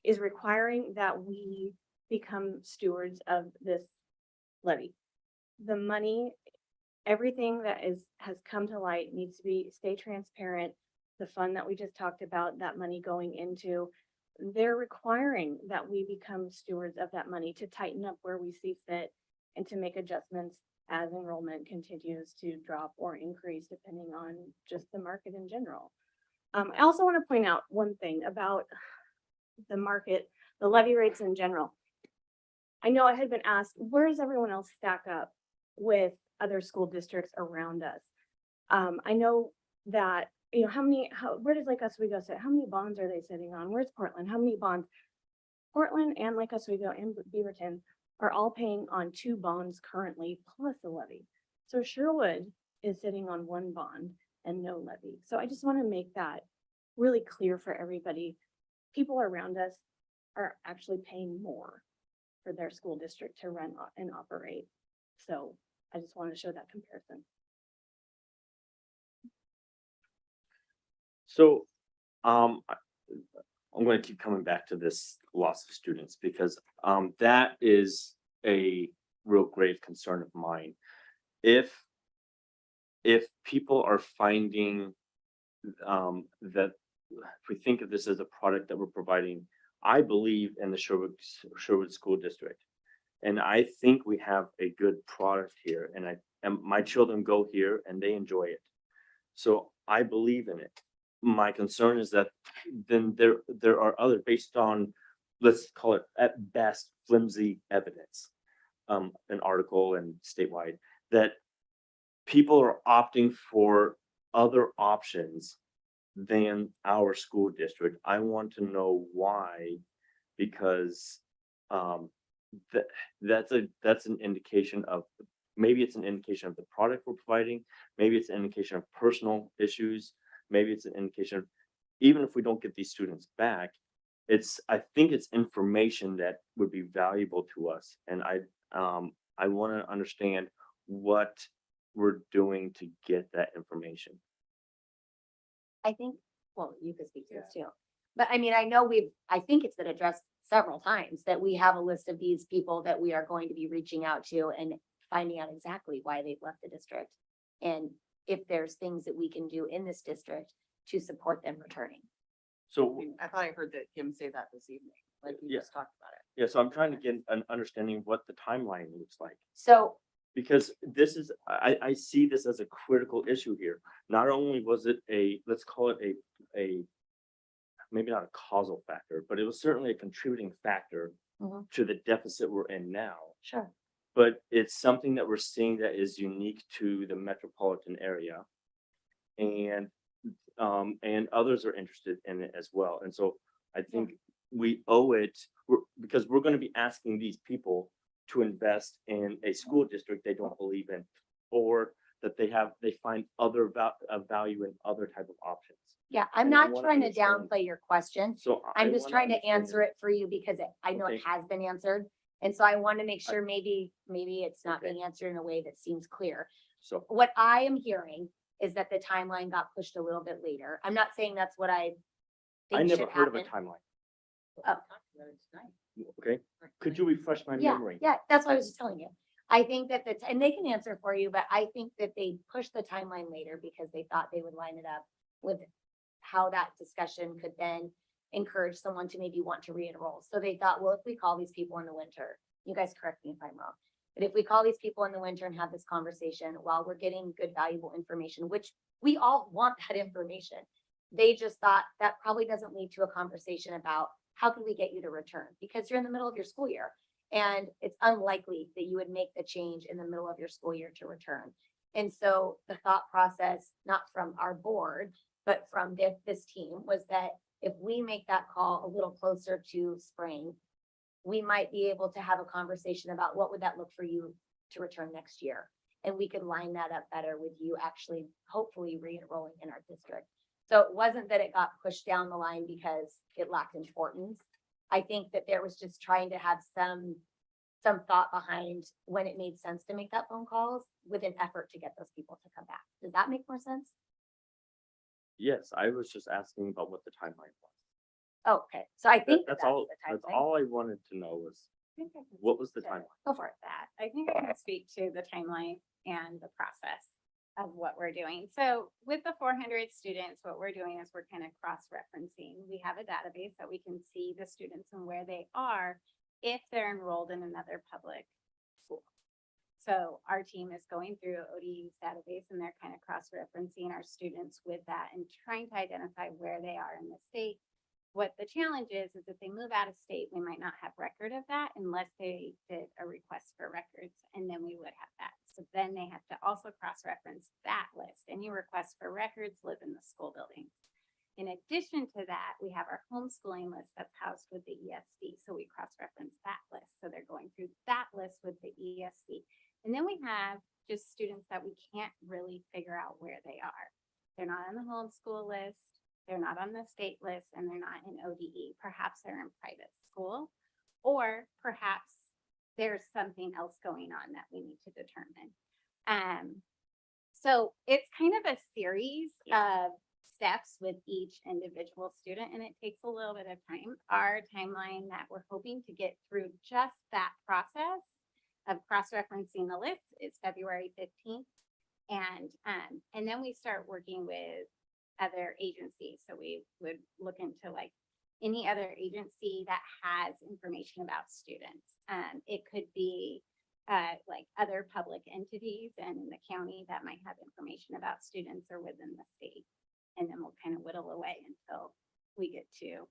is requiring that we become stewards of this levy. The money, everything that has come to light needs to stay transparent. The fund that we just talked about, that money going into, they're requiring that we become stewards of that money to tighten up where we see fit and to make adjustments as enrollment continues to drop or increase depending on just the market in general. I also want to point out one thing about the market, the levy rates in general. I know I had been asked, where does everyone else stack up with other school districts around us? I know that, where does Lake Oswego sit? How many bonds are they sitting on? Where's Portland? How many bonds? Portland and Lake Oswego and Beaverton are all paying on 2 bonds currently, plus a levy. So Sherwood is sitting on 1 bond and no levy. So I just want to make that really clear for everybody. People around us are actually paying more for their school district to run and operate. So I just want to show that comparison. So, I'm going to keep coming back to this loss of students because that is a real grave concern of mine. If people are finding that if we think of this as a product that we're providing, I believe in the Sherwood School District. And I think we have a good product here, and my children go here and they enjoy it. So I believe in it. My concern is that then there are other, based on, let's call it at best flimsy evidence, an article and statewide, that people are opting for other options than our school district. I want to know why, because that's an indication of, maybe it's an indication of the product we're providing, maybe it's an indication of personal issues, maybe it's an indication of, even if we don't get these students back, I think it's information that would be valuable to us. And I want to understand what we're doing to get that information. I think, well, you could speak to this too. But I mean, I think it's been addressed several times that we have a list of these people that we are going to be reaching out to and finding out exactly why they've left the district. And if there's things that we can do in this district to support them returning. So I thought I heard that Kim say that this evening, like we Yeah. just talked about it. yeah, so I'm trying to get an understanding of what the timeline looks like. So Because this is, I see this as a critical issue here. Not only was it let's call it a, maybe not a causal factor, but it was certainly a contributing factor Mhm. to the deficit we're in now. sure. But it's something that we're seeing that is unique to the metropolitan area. And others are interested in it as well. And so I think we owe it, because we're going to be asking these people to invest in a school district they don't believe in, or that they find other value in other type of options. Yeah, I'm And I not wanna trying to understand- downplay your question. So I'm just trying to answer it for you because I know Okay. it has been answered. And so I want to make I- sure maybe it's not Okay. being answered in a way that seems clear. So, What I am hearing is that the timeline got pushed a little bit later. I'm not saying that's what I I think never should heard of a happen. timeline. Oh. Okay, could you refresh my Yeah, memory? yeah, that's what I was just telling you. I think that and they can answer for you, but I think that they pushed the timeline later because they thought they would line it up with how that discussion could then encourage someone to maybe want to re-enroll. So they thought, well, if we call these people in the winter, you guys correct me if I'm wrong, but if we call these people in the winter and have this conversation while we're getting good, valuable information, which we all want that information, they just thought that probably doesn't lead to a conversation about how can we get you to return? Because you're in the middle of your school year. And it's unlikely that you would make the change in the middle of your school year to return. And so the thought process, not from our board, but from this team, was that if we make that call a little closer to spring, we might be able to have a conversation about what would that look for you to return next year. And we could line that up better with you actually, hopefully re-enrolling in our district. So it wasn't that it got pushed down the line because it lacked importance. I think that there was just trying to have some thought behind when it made sense to make that phone calls with an effort to get those people to come back. Does that make more sense? Yes, I was just asking about what the timeline was. Oh, okay, so I think That's that's all, the that's timeline. all I wanted to know was, what was the timeline? Go for it. That. I think I can speak to the timeline and the process of what we're doing. So with the 400 students, what we're doing is we're kind of cross-referencing. We have a database that we can see the students and where they are if they're enrolled in another public school. So our team is going through ODU's database and they're kind of cross-referencing our students with that and trying to identify where they are in the state. What the challenge is if they move out of state, we might not have record of that unless they did a request for records, and then we would have that. So then they have to also cross-reference that list. Any requests for records live in the school building. In addition to that, we have our homeschooling list that's housed with the ESD. So we cross-reference that list. So they're going through that list with the ESD. And then we have just students that we can't really figure out where they are. They're not on the homeschool list. They're not on the state list, and they're not in ODE. Perhaps they're in private school, or perhaps there's something else going on that we need to determine. So it's kind of a series of steps with each individual student, and it takes a little bit of time. Our timeline that we're hoping to get through just that process of cross-referencing the list is February 15th. And then we start working with other agencies. So we would look into like any other agency that has information about students. It could be like other public entities and in the county that might have information about students or within the state. And then we'll kind of whittle away until we get to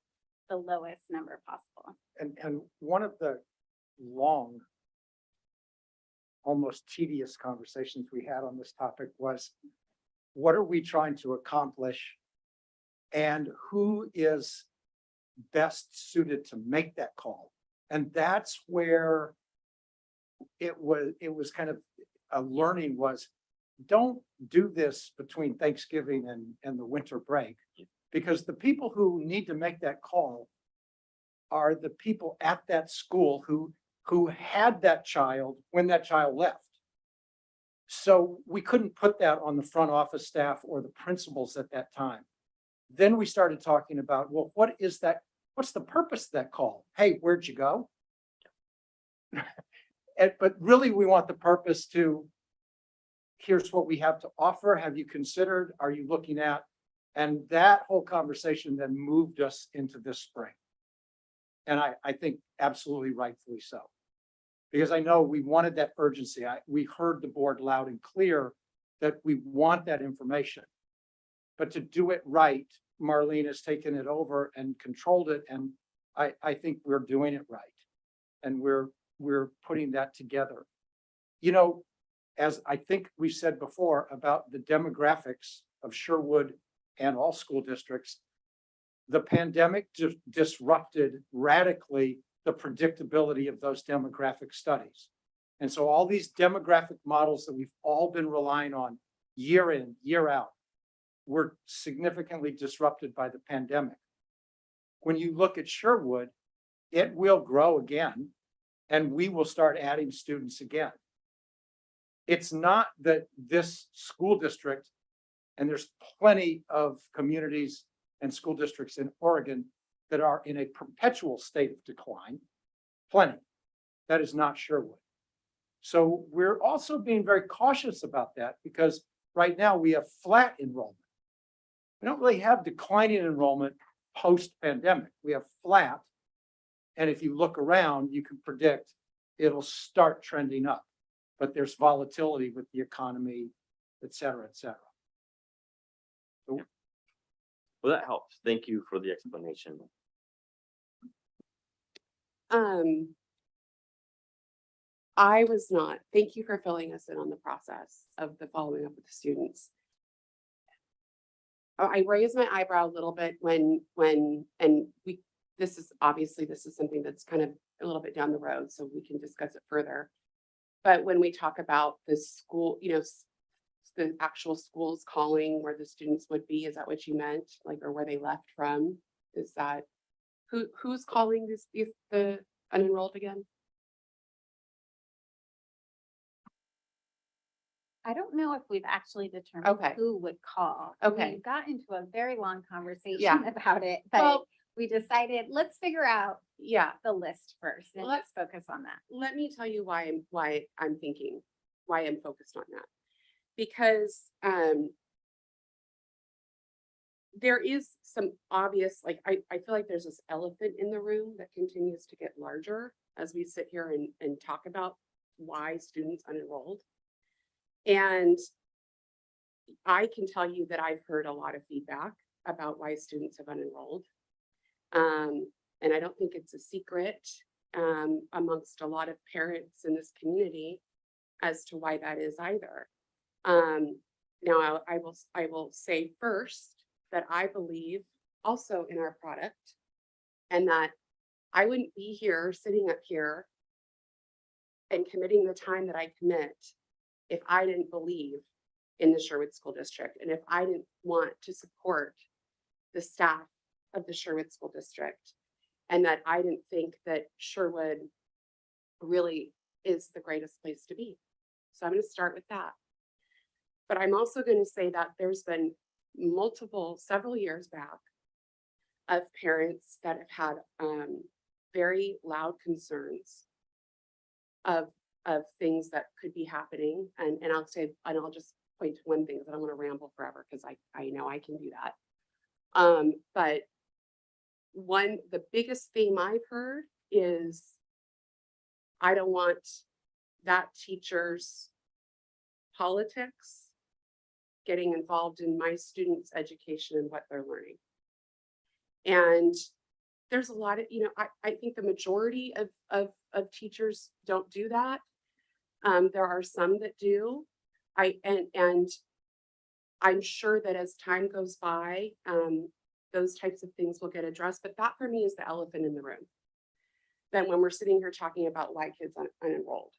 the lowest number possible. And one of the long, almost tedious conversations we had on this topic was, what are we trying to accomplish? And who is best suited to make that call? And that's where it was kind of a learning was, don't do this between Thanksgiving and the winter break, because the people who need to make that call are the people at that school who had that child when that child left. So we couldn't put that on the front office staff or the principals at that time. Then we started talking about, well, what is that? What's the purpose of that call? Hey, where'd you go? But really, we want the purpose to, here's what we have to offer. Have you considered? Are you looking at? And that whole conversation then moved us into this spring. And I think absolutely rightfully so. Because I know we wanted that urgency. We heard the board loud and clear that we want that information. But to do it right, Marlene has taken it over and controlled it. And I think we're doing it right. And we're putting that together. You know, as I think we said before about the demographics of Sherwood and all school districts, the pandemic disrupted radically the predictability of those demographic studies. And so all these demographic models that we've all been relying on year in, year out, were significantly disrupted by the pandemic. When you look at Sherwood, it will grow again, and we will start adding students again. It's not that this school district, and there's plenty of communities and school districts in Oregon that are in a perpetual state of decline, plenty. That is not Sherwood. So we're also being very cautious about that, because right now we have flat enrollment. We don't really have declining enrollment post-pandemic. We have flat. And if you look around, you can predict it'll start trending up. But there's volatility with the economy, et cetera, et cetera. So, Well, that helps. Thank you for the explanation. I was not, thank you for filling us in on the process of the following up with the students. I raised my eyebrow a little bit this is something that's kind of a little bit down the road, so we can discuss it further. But when we talk about the school, the actual schools calling where the students would be, is that what you meant? Like, or where they left from? Is that, who's calling the unenrolled again? I don't know if we've actually determined Okay. who would call. Okay. We got into a very long conversation Yeah. about it, but Well, we decided, let's figure out yeah, the list first and let's focus on that. let me tell you why I'm focused on that. Because there is some obvious, like, I feel like there's this elephant in the room that continues to get larger as we sit here and talk about why students unenrolled. And I can tell you that I've heard a lot of feedback about why students have unenrolled. And I don't think it's a secret amongst a lot of parents in this community as to why that is either. Now I will say first that I believe also in our product, and that I wouldn't be here sitting up here and committing the time that I commit if I didn't believe in the Sherwood School District, and if I didn't want to support the staff of the Sherwood School District, and that I didn't think that Sherwood really is the greatest place to be. So I'm going to start with that. But I'm also going to say that there's been several years back of parents that have had very loud concerns of things that could be happening. And I'll just point to one thing, because I don't want to ramble forever, because I know I can do that. But the biggest theme I've heard is, I don't want that teacher's politics getting involved in my students' education and what they're learning. And there's a lot of, I think the majority of teachers don't do that. There are some that do. And I'm sure that as time goes by, those types of things will get addressed. But that for me is the elephant in the room. That when we're sitting here talking about why kids unenrolled,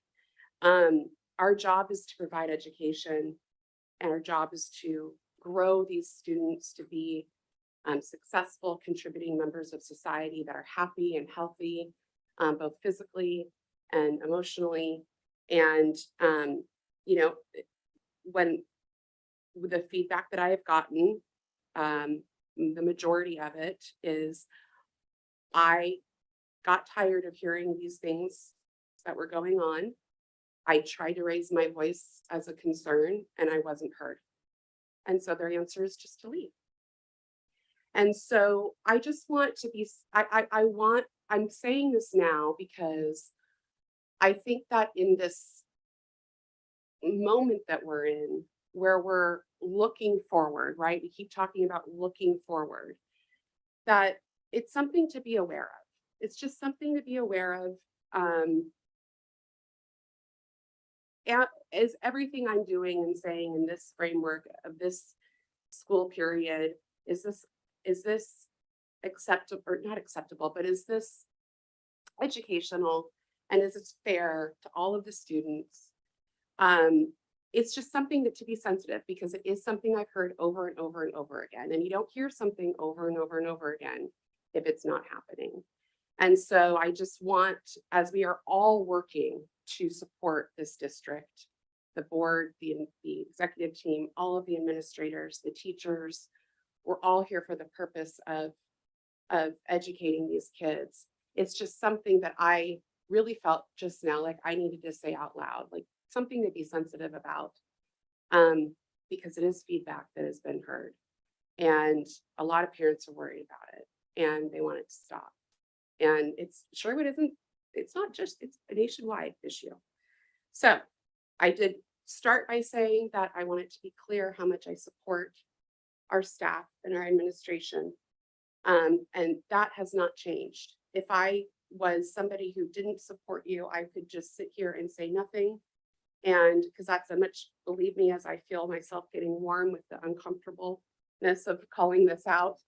our job is to provide education, and our job is to grow these students to be successful, contributing members of society that are happy and healthy, both physically and emotionally. And, when the feedback that I have gotten, the majority of it is, I got tired of hearing these things that were going on. I tried to raise my voice as a concern, and I wasn't heard. And so their answer is just to leave. And so I just want to be, I'm saying this now because I think that in this moment that we're in, where we're looking forward, right? We keep talking about looking forward, that it's something to be aware of. It's just something to be aware of. Is everything I'm doing and saying in this framework of this school period, is this acceptable or not acceptable, but is this educational, and is it fair to all of the students? It's just something that to be sensitive, because it is something I've heard over and over and over again. And you don't hear something over and over and over again if it's not happening. And so I just want, as we are all working to support this district, the board, the executive team, all of the administrators, the teachers, we're all here for the purpose of educating these kids. It's just something that I really felt just now like I needed to say out loud, like something to be sensitive about, because it is feedback that has been heard. And a lot of parents are worried about it, and they want it to stop. And it's Sherwood isn't, it's not just, it's a nationwide issue. So I did start by saying that I want it to be clear how much I support our staff and our administration. And that has not changed. If I was somebody who didn't support you, I could just sit here and say nothing. And because that's a much, believe me, as I feel myself getting warm with the uncomfortableness of calling this out,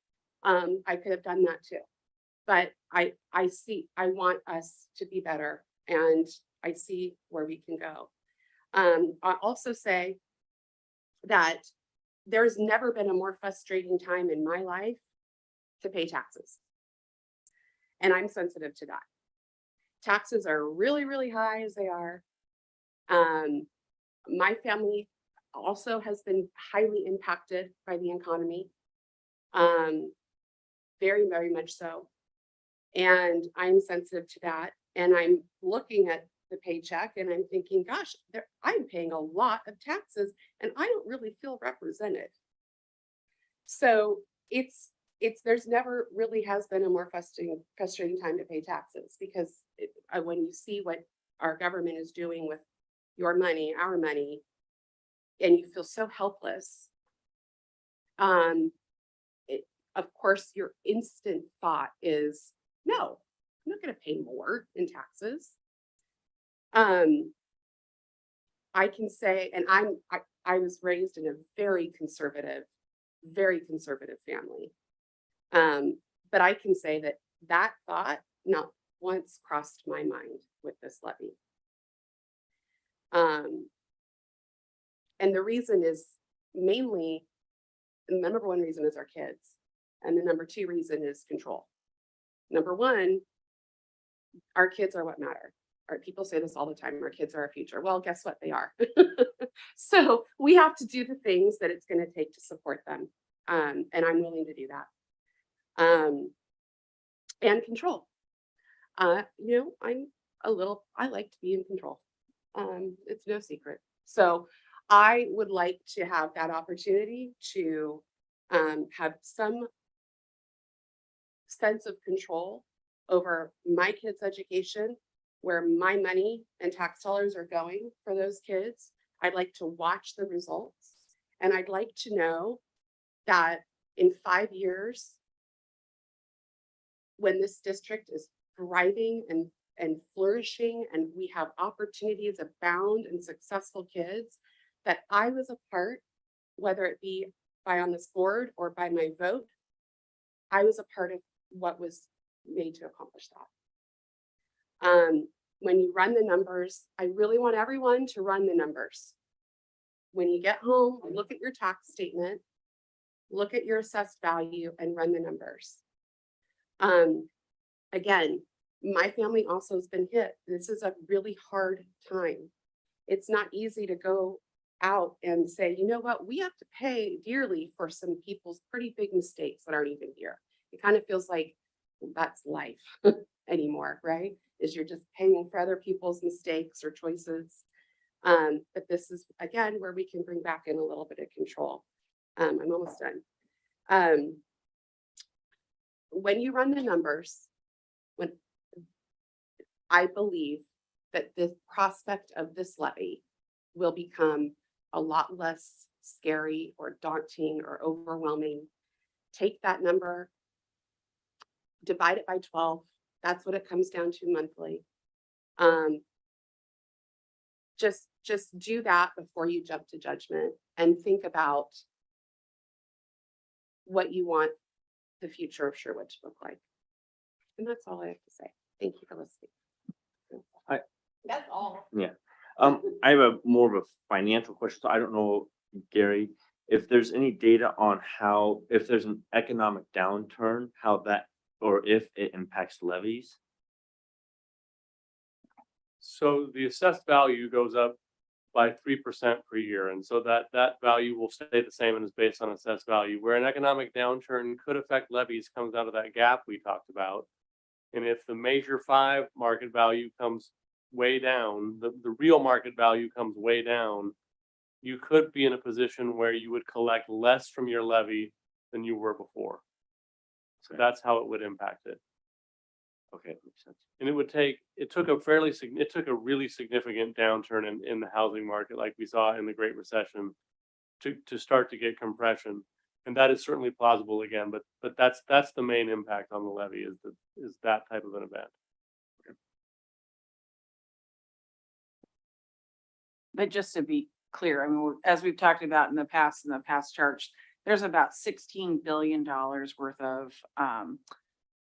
I could have done that too. But I want us to be better, and I see where we can go. I'll also say that there's never been a more frustrating time in my life to pay taxes. And I'm sensitive to that. Taxes are really, really high as they are. My family also has been highly impacted by the economy. Very, very much so. And I'm sensitive to that. And I'm looking at the paycheck and I'm thinking, gosh, I'm paying a lot of taxes and I don't really feel represented. So there's never really has been a more frustrating time to pay taxes, because when you see what our government is doing with your money, our money, and you feel so helpless, of course, your instant thought is, no, I'm not going to pay more in taxes. I can say, and I was raised in a very conservative family. But I can say that thought not once crossed my mind with this levy. And the reason is mainly, the number one reason is our kids. And the number two reason is control. Number one, our kids are what matter. Our people say this all the time, our kids are our future. Well, guess what? They are. So we have to do the things that it's going to take to support them. And I'm willing to do that. And control. I like to be in control. It's no secret. So I would like to have that opportunity to have some sense of control over my kids' education, where my money and tax dollars are going for those kids. I'd like to watch the results, and I'd like to know that in 5 years, when this district is thriving and flourishing, and we have opportunities abound and successful kids, that I was a part, whether it be by on this board or by my vote, I was a part of what was made to accomplish that. When you run the numbers, I really want everyone to run the numbers. When you get home, look at your tax statement, look at your assessed value, and run the numbers. Again, my family also has been hit. This is a really hard time. It's not easy to go out and say, you know what, we have to pay dearly for some people's pretty big mistakes that aren't even here. It kind of feels like that's life anymore, right? Is you're just paying for other people's mistakes or choices. But this is, again, where we can bring back in a little bit of control. I'm almost done. When you run the numbers, when I believe that the prospect of this levy will become a lot less scary or daunting or overwhelming. Take that number, divide it by 12. That's what it comes down to monthly. Just do that before you jump to judgment, and think about what you want the future of Sherwood to look like. And that's all I have to say. Thank you for listening. That's all. Yeah. I have a more of a financial question. So I don't know, Gary, if there's any data on how, if there's an economic downturn, how that, or if it impacts levies. So the assessed value goes up by 3% per year. And so that value will stay the same and is based on assessed value. Where an economic downturn could affect levies comes out of that gap we talked about. And if the Measure 5 market value comes way down, the real market value comes way down, you could be in a position where you would collect less from your levy than you were before. So that's how it would impact it. Okay, makes sense. And it took a really significant downturn in the housing market, like we saw in the Great Recession, to start to get compression. And that is certainly plausible again, but that's the main impact on the levy, is that type of an event. But just to be clear, I mean, as we've talked about in the past charts, there's about $16 billion worth of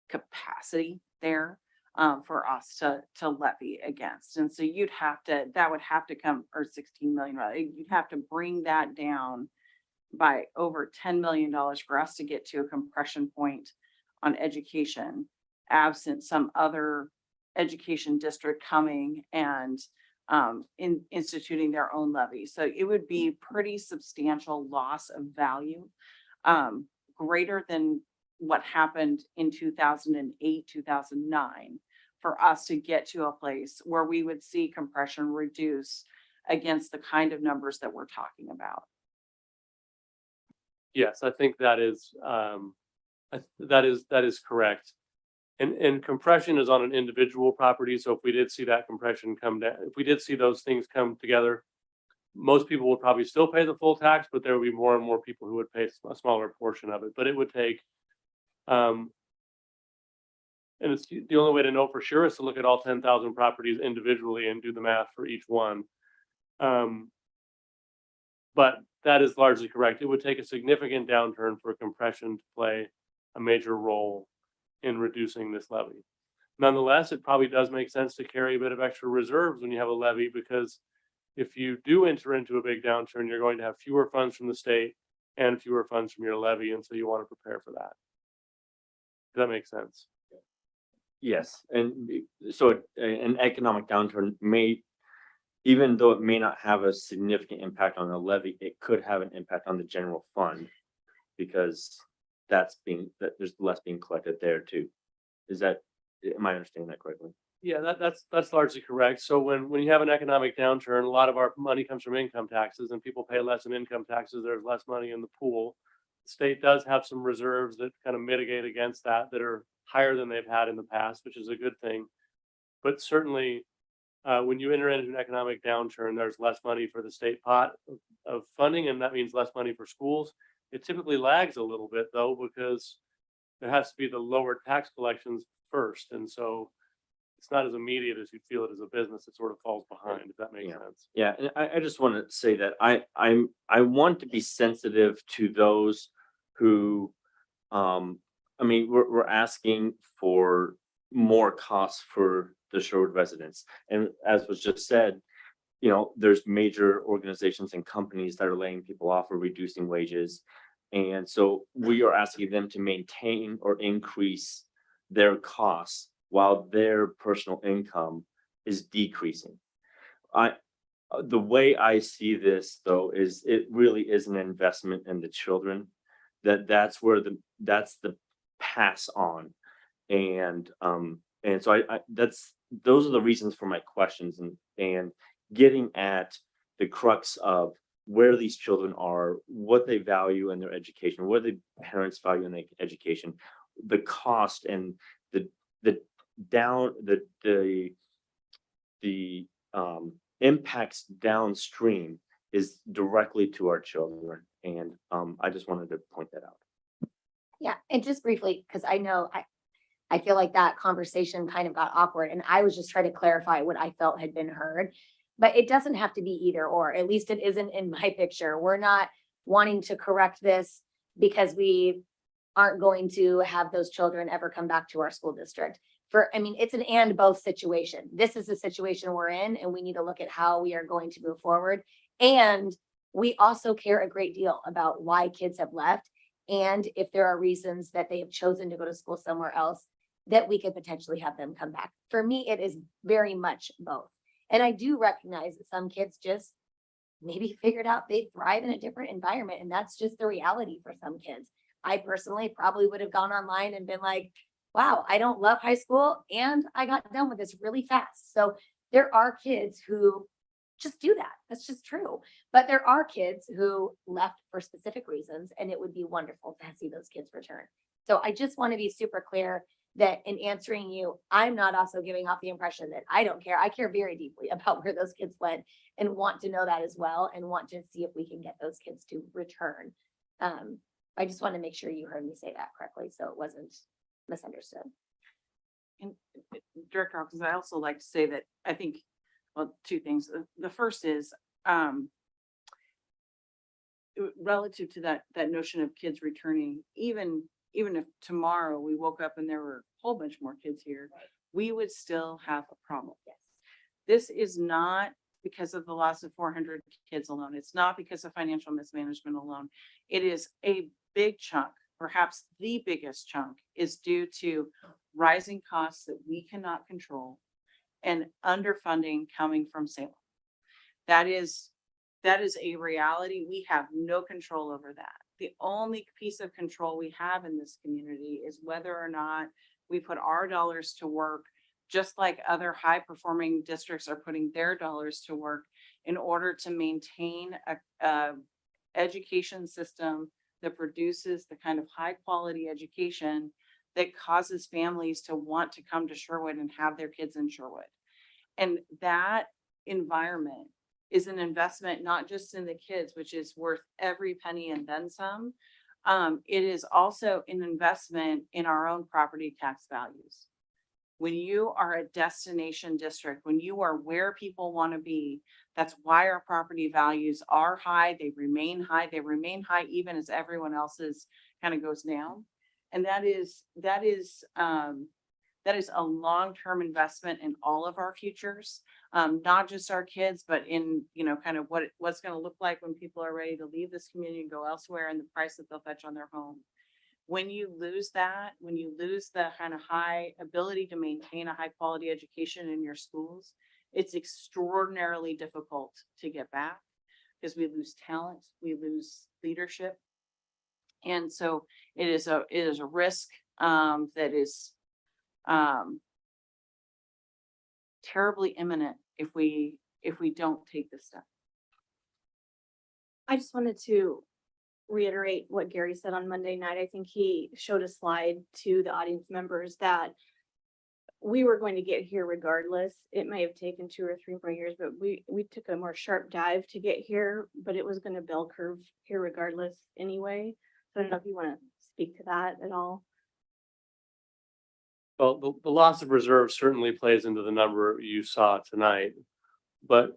capacity there for us to levy against. And so that would have to come, or 16 million, rather, you'd have to bring that down by over $10 million for us to get to a compression point on education, absent some other education district coming and instituting their own levy. So it would be pretty substantial loss of value, greater than what happened in 2008, 2009, for us to get to a place where we would see compression reduce against the kind of numbers that we're talking about. Yes, I think that is correct. And compression is on an individual property. So if we did see that compression come down, if we did see those things come together, most people would probably still pay the full tax, but there would be more and more people who would pay a smaller portion of it. But it would take, and it's the only way to know for sure is to look at all 10,000 properties individually and do the math for each one. But that is largely correct. It would take a significant downturn for compression to play a major role in reducing this levy. Nonetheless, it probably does make sense to carry a bit of extra reserves when you have a levy, because if you do enter into a big downturn, you're going to have fewer funds from the state and fewer funds from your levy. And so you want to prepare for that. Does that make sense? Yes, and so an economic downturn may, even though it may not have a significant impact on the levy, it could have an impact on the general fund, because there's less being collected there too. Am I understanding that correctly? Yeah, that's largely correct. So when you have an economic downturn, a lot of our money comes from income taxes and people pay less in income taxes. There's less money in the pool. The state does have some reserves that kind of mitigate against that are higher than they've had in the past, which is a good thing. But certainly, when you enter into an economic downturn, there's less money for the state pot of funding, and that means less money for schools. It typically lags a little bit though, because there has to be the lower tax collections first. And so it's not as immediate as you'd feel it as a business. It sort of falls behind, if that makes Yeah. sense. Yeah, and I just want to say that I want to be sensitive to those who, I mean, we're asking for more costs for the Sherwood residents. And as was just said, you know, there's major organizations and companies that are laying people off or reducing wages. And so we are asking them to maintain or increase their costs while their personal income is decreasing. The way I see this though is it really is an investment in the children. That's the pass on. And so I those are the reasons for my questions and getting at the crux of where these children are, what they value in their education, what the parents value in their education, the cost and the down the impacts downstream is directly to our children. And I just wanted to point that out. Yeah, and just briefly, because I know I feel like that conversation kind of got awkward and I was just trying to clarify what I felt had been heard. But it doesn't have to be either or, at least it isn't in my picture. We're not wanting to correct this because we aren't going to have those children ever come back to our school district. I mean, it's an and both situation. This is the situation we're in and we need to look at how we are going to move forward. And we also care a great deal about why kids have left. And if there are reasons that they have chosen to go to school somewhere else, that we could potentially have them come back. For me, it is very much both. And I do recognize that some kids just maybe figured out they thrive in a different environment. And that's just the reality for some kids. I personally probably would have gone online and been like, wow, I don't love high school and I got done with this really fast. So there are kids who just do that. That's just true. But there are kids who left for specific reasons and it would be wonderful to see those kids return. So I just want to be super clear that in answering you, I'm not also giving off the impression that I don't care. I care very deeply about where those kids went and want to know that as well and want to see if we can get those kids to return. I just want to make sure you heard me say that correctly so it wasn't misunderstood. And Director Hawkins, I also like to say that I think, well, two things. The first is relative to that notion of kids returning, even if tomorrow we woke up and there were a whole bunch more kids here, we would still have a problem. Yes. This is not because of the loss of 400 kids alone. It's not because of financial mismanagement alone. It is a big chunk, perhaps the biggest chunk, is due to rising costs that we cannot control and underfunding coming from Salem. That is a reality. We have no control over that. The only piece of control we have in this community is whether or not we put our dollars to work, just like other high performing districts are putting their dollars to work in order to maintain a education system that produces the kind of high quality education that causes families to want to come to Sherwood and have their kids in Sherwood. And that environment is an investment, not just in the kids, which is worth every penny and then some. It is also an investment in our own property tax values. When you are a destination district, when you are where people want to be, that's why our property values are high. They remain high. They remain high even as everyone else's kind of goes down. And that is a long-term investment in all of our futures, not just our kids, but in, kind of what's going to look like when people are ready to leave this community and go elsewhere and the price that they'll fetch on their home. When you lose that, when you lose the kind of high ability to maintain a high quality education in your schools, it's extraordinarily difficult to get back because we lose talent, we lose leadership. And so it is a risk that is terribly imminent if we don't take this step. I just wanted to reiterate what Gary said on Monday night. I think he showed a slide to the audience members that we were going to get here regardless. It may have taken 2 or 3 more years, but we took a more sharp dive to get here, but it was going to bell curve here regardless anyway. So I don't know if you want to speak to that at all. Well, the loss of reserve certainly plays into the number you saw tonight. But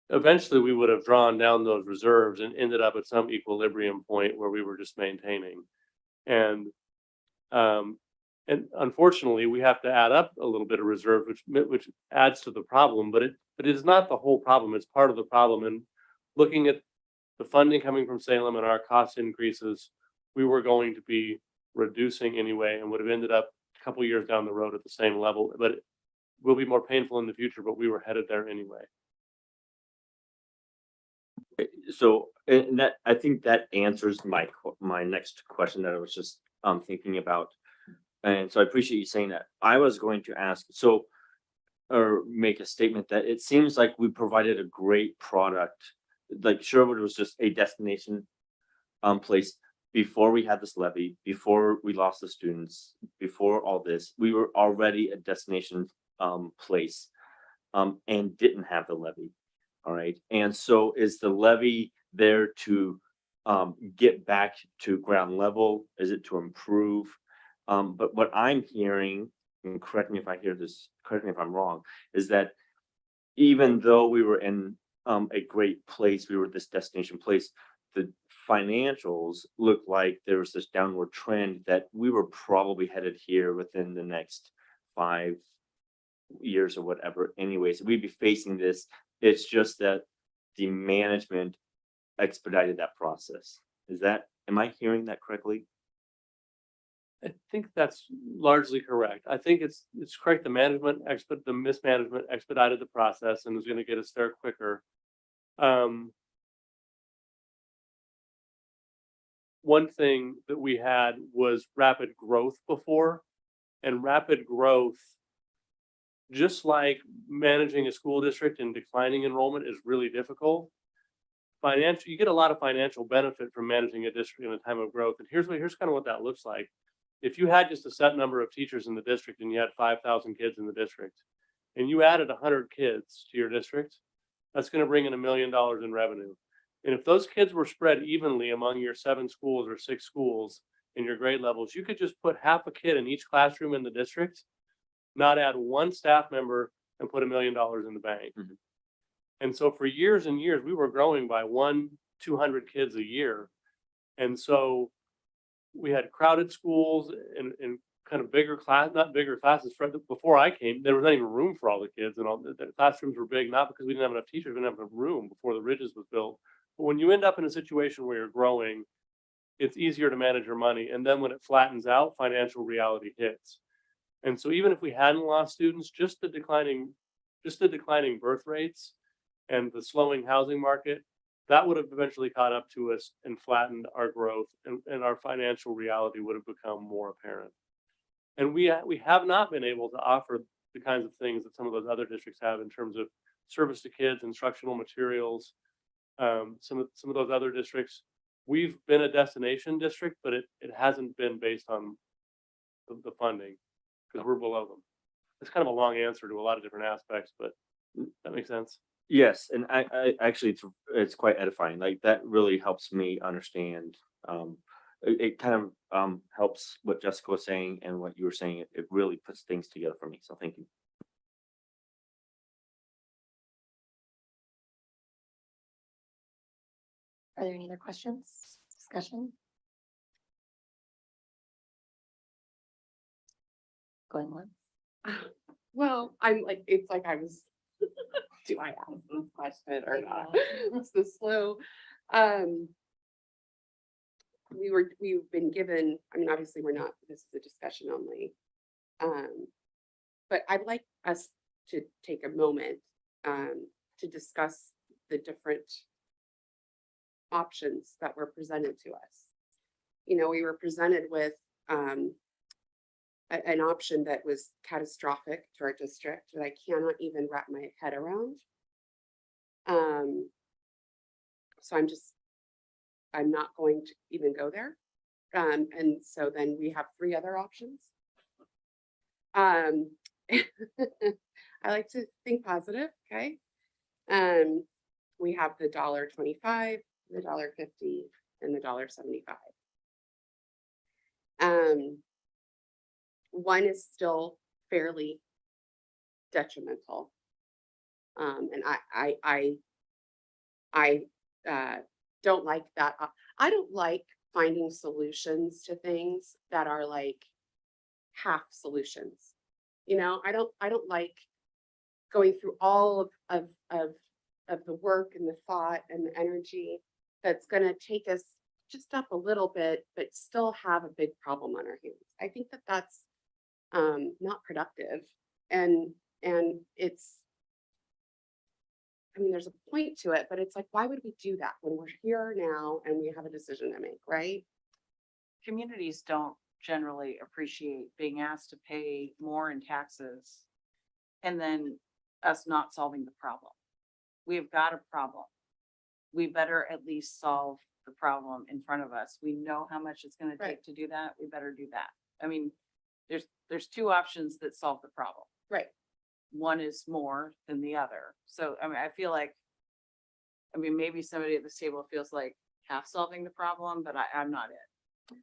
eventually we would have drawn down those reserves and ended up at some equilibrium point where we were just maintaining. And unfortunately, we have to add up a little bit of reserve, which adds to the problem, but it is not the whole problem. It's part of the problem. And looking at the funding coming from Salem and our cost increases, we were going to be reducing anyway and would have ended up a couple years down the road at the same level, but it will be more painful in the future, but we were headed there anyway. So, and that, I think that answers my next question that I was just thinking about. And so I appreciate you saying that. I was going to ask, so, or make a statement that it seems like we provided a great product. Like Sherwood was just a destination place before we had this levy, before we lost the students, before all this, we were already a destination place and didn't have the levy. All right. And so is the levy there to get back to ground level? Is it to improve? But what I'm hearing, and correct me if I hear this, correct me if I'm wrong, is that even though we were in a great place, we were this destination place, the financials look like there was this downward trend that we were probably headed here within the next 5 years or whatever. Anyways, we'd be facing this. It's just that the management expedited that process. Am I hearing that correctly? I think that's largely correct. I think it's correct. The mismanagement expedited the process and was going to get us there quicker. One thing that we had was rapid growth before, and rapid growth, just like managing a school district and declining enrollment, is really difficult. You get a lot of financial benefit from managing a district in a time of growth. And here's kind of what that looks like. If you had just a set number of teachers in the district and you had 5,000 kids in the district and you added 100 kids to your district, that's going to bring in $1 million in revenue. And if those kids were spread evenly among your 7 schools or 6 schools in your grade levels, you could just put half a kid in each classroom in the district, not add 1 staff member, and put $1 million in the bank. Mhm. And so for years and years, we were growing by 200 kids a year. And so we had crowded schools and kind of not bigger classes. Before I came, there was not even room for all the kids, and all the classrooms were big, not because we didn't have enough teachers, we didn't have enough room before the Ridges was built. But when you end up in a situation where you're growing, it's easier to manage your money. And then when it flattens out, financial reality hits. And so even if we hadn't lost students, just the declining birth rates and the slowing housing market, that would have eventually caught up to us and flattened our growth, and our financial reality would have become more apparent. And we have not been able to offer the kinds of things that some of those other districts have in terms of service to kids, instructional materials. Some of those other districts, we've been a destination district, but it hasn't been based on the funding because we're below them. It's kind of a long answer to a lot of different aspects, but that makes sense. Yes, and I actually it's quite edifying. Like that really helps me understand. It kind of helps what Jessica was saying and what you were saying. It really puts things together for me. So thank you. Are there any other questions, discussion? Going on. Well, I'm like, it's like I was, do I ask this question or not? It's the slow. We've been given, I mean, obviously we're not, this is a discussion only. But I'd like us to take a moment to discuss the different options that were presented to us. You know, we were presented with an option that was catastrophic to our district that I cannot even wrap my head around. So I'm not going to even go there. And so then we have three other options. I like to think positive, okay? We have the $1.25, the $1.50, and the $1.75. One is still fairly detrimental. And I don't like that. I don't like finding solutions to things that are like half solutions. You know, I don't like going through all of the work and the thought and the energy that's going to take us just up a little bit, but still have a big problem on our hands. I think that that's not productive, and it's, I mean, there's a point to it, but it's like, why would we do that when we're here now and we have a decision to make, right? Communities don't generally appreciate being asked to pay more in taxes and then us not solving the problem. We've got a problem. We better at least solve the problem in front of us. We know how much it's going to take to do that. We better do that. I mean, there's two options that solve the problem. Right. One is more than the other. So, I mean, I feel like, I mean, maybe somebody at this table feels like half solving the problem, but I'm not it.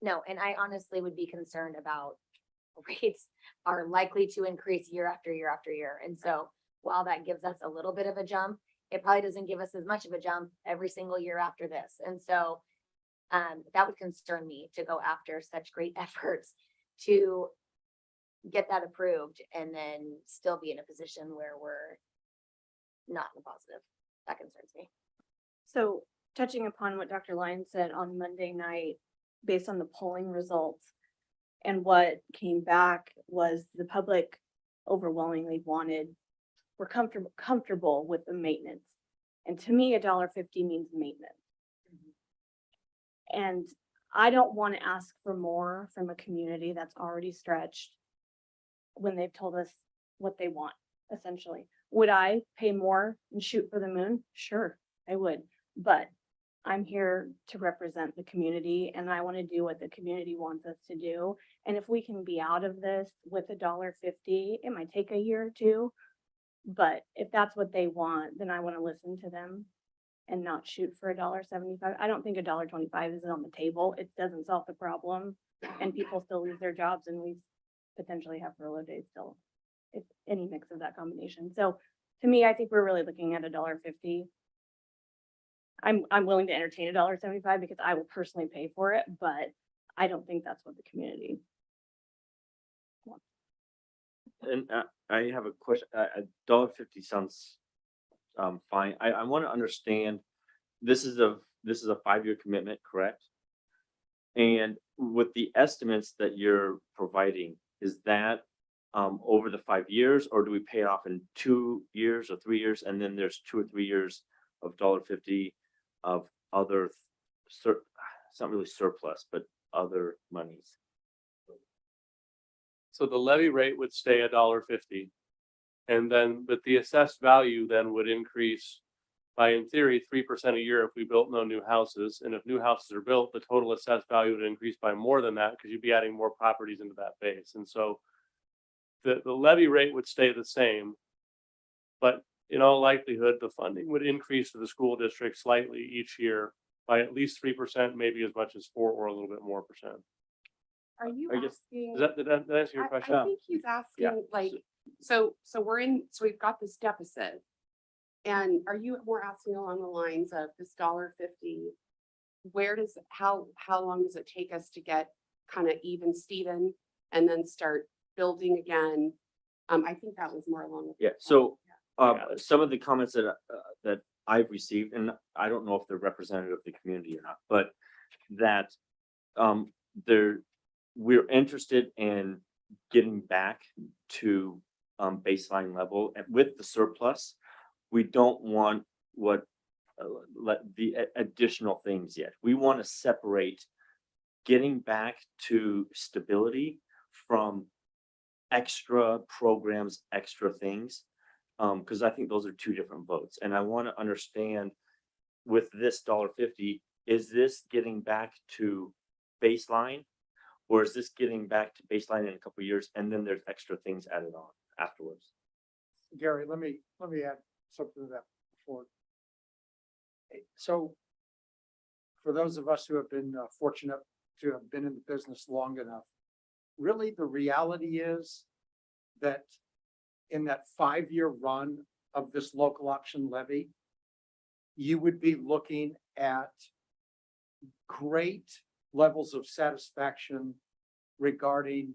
No, and I honestly would be concerned about rates are likely to increase year after year after year. And so while that gives us a little bit of a jump, it probably doesn't give us as much of a jump every single year after this. And so that would concern me to go after such great efforts to get that approved and then still be in a position where we're not in the positive. That concerns me. So touching upon what Dr. Lyons said on Monday night, based on the polling results and what came back was the public overwhelmingly were comfortable with the maintenance. And to me, $1.50 means maintenance. And I don't want to ask for more from a community that's already stretched when they've told us what they want, essentially. Would I pay more and shoot for the moon? Sure, I would. But I'm here to represent the community and I want to do what the community wants us to do. And if we can be out of this with $1.50, it might take a year or two. But if that's what they want, then I want to listen to them and not shoot for $1.75. I don't think $1.25 is on the table. It doesn't solve the problem. And people still lose their jobs and we potentially have furlough days still, if any mix of that combination. So to me, I think we're really looking at $1.50. I'm willing to entertain $1.75 because I will personally pay for it, but I don't think that's what the community wants. And I have a question. $1.50 sounds fine. I want to understand. This is a 5-year commitment, correct? And with the estimates that you're providing, is that over the 5 years, or do we pay it off in 2 years or 3 years, and then there's 2 or 3 years of $1.50 of other, it's not really surplus, but other monies? So the levy rate would stay $1.50. And then, but the assessed value then would increase by, in theory, 3% a year if we built no new houses. And if new houses are built, the total assessed value would increase by more than that because you'd be adding more properties into that base. And so the levy rate would stay the same, but in all likelihood, the funding would increase to the school district slightly each year by at least 3%, maybe as much as 4 or a little bit more percent. Are you I guess- asking? Did that answer your question? I think he's asking like, so we've got this deficit. And are you more asking along the lines of this $1.50? How long does it take us to get kind of even Steven and then start building again? I think that was more along. Yeah. So some of the comments that I've received, and I don't know if they're representative of the community or not, but that we're interested in getting back to baseline level, and with the surplus, we don't want the additional things yet. We want to separate getting back to stability from extra programs, extra things. Because I think those are two different votes. And I want to understand with this $1.50, is this getting back to baseline? Or is this getting back to baseline in a couple of years and then there's extra things added on afterwards? Gary, let me add something to that before. So for those of us who have been fortunate to have been in the business long enough, really the reality is that in that 5-year run of this local option levy, you would be looking at great levels of satisfaction regarding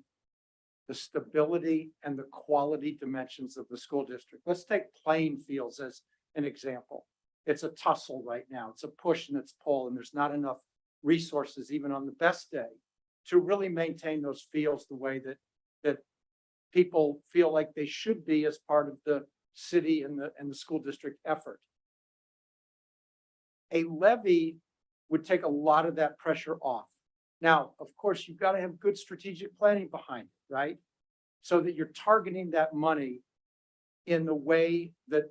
the stability and the quality dimensions of the school district. Let's take playing fields as an example. It's a tussle right now. It's a push and it's pull, and there's not enough resources, even on the best day, to really maintain those fields the way that people feel like they should be as part of the city and the school district effort. A levy would take a lot of that pressure off. Now, of course, you've got to have good strategic planning behind it, right? So that you're targeting that money in the way that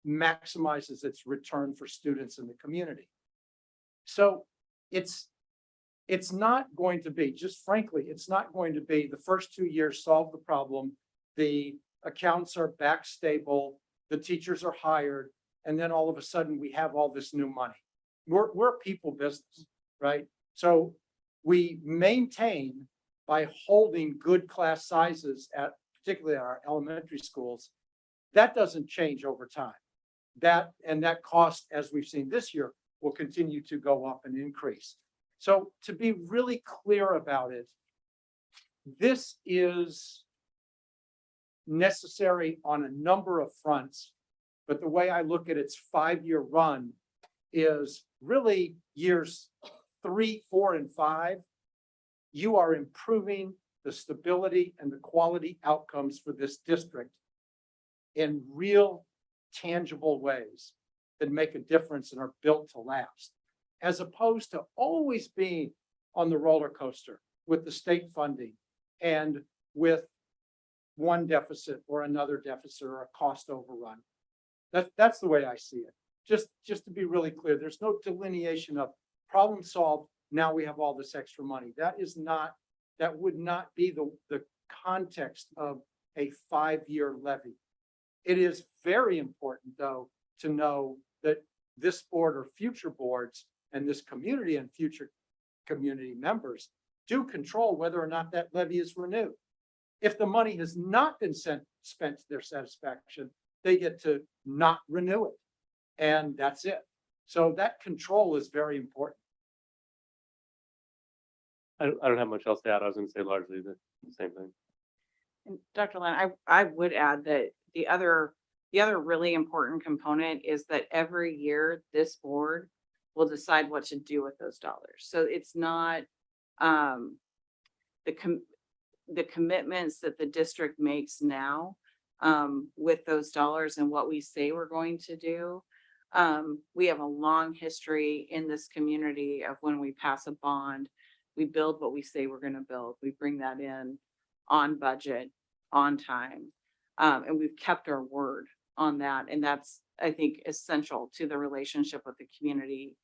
maximizes its return for students in the community. So it's not going to be, just frankly, it's not going to be the first 2 years solve the problem, the accounts are back stable, the teachers are hired, and then all of a sudden we have all this new money. We're a people business, right? So we maintain by holding good class sizes at particularly our elementary schools. That doesn't change over time. That cost, as we've seen this year, will continue to go up and increase. So to be really clear about it, this is necessary on a number of fronts, but the way I look at its 5-year run is really years 3, 4, and 5. You are improving the stability and the quality outcomes for this district in real tangible ways that make a difference and are built to last, as opposed to always being on the roller coaster with the state funding and with one deficit or another deficit or a cost overrun. That's the way I see it. Just to be really clear, there's no delineation of problem solved. Now we have all this extra money. That would not be the context of a 5-year levy. It is very important, though, to know that this board or future boards and this community and future community members do control whether or not that levy is renewed. If the money has not been spent to their satisfaction, they get to not renew it. And that's it. So that control is very important. I don't have much else to add. I was going to say largely the same thing. And Dr. Lynn, I would add that the other really important component is that every year this board will decide what to do with those dollars. So it's not the commitments that the district makes now with those dollars and what we say we're going to do. We have a long history in this community of when we pass a bond, we build what we say we're going to build. We bring that in on budget, on time, and we've kept our word on that. And that's, I think, essential to the relationship with the community.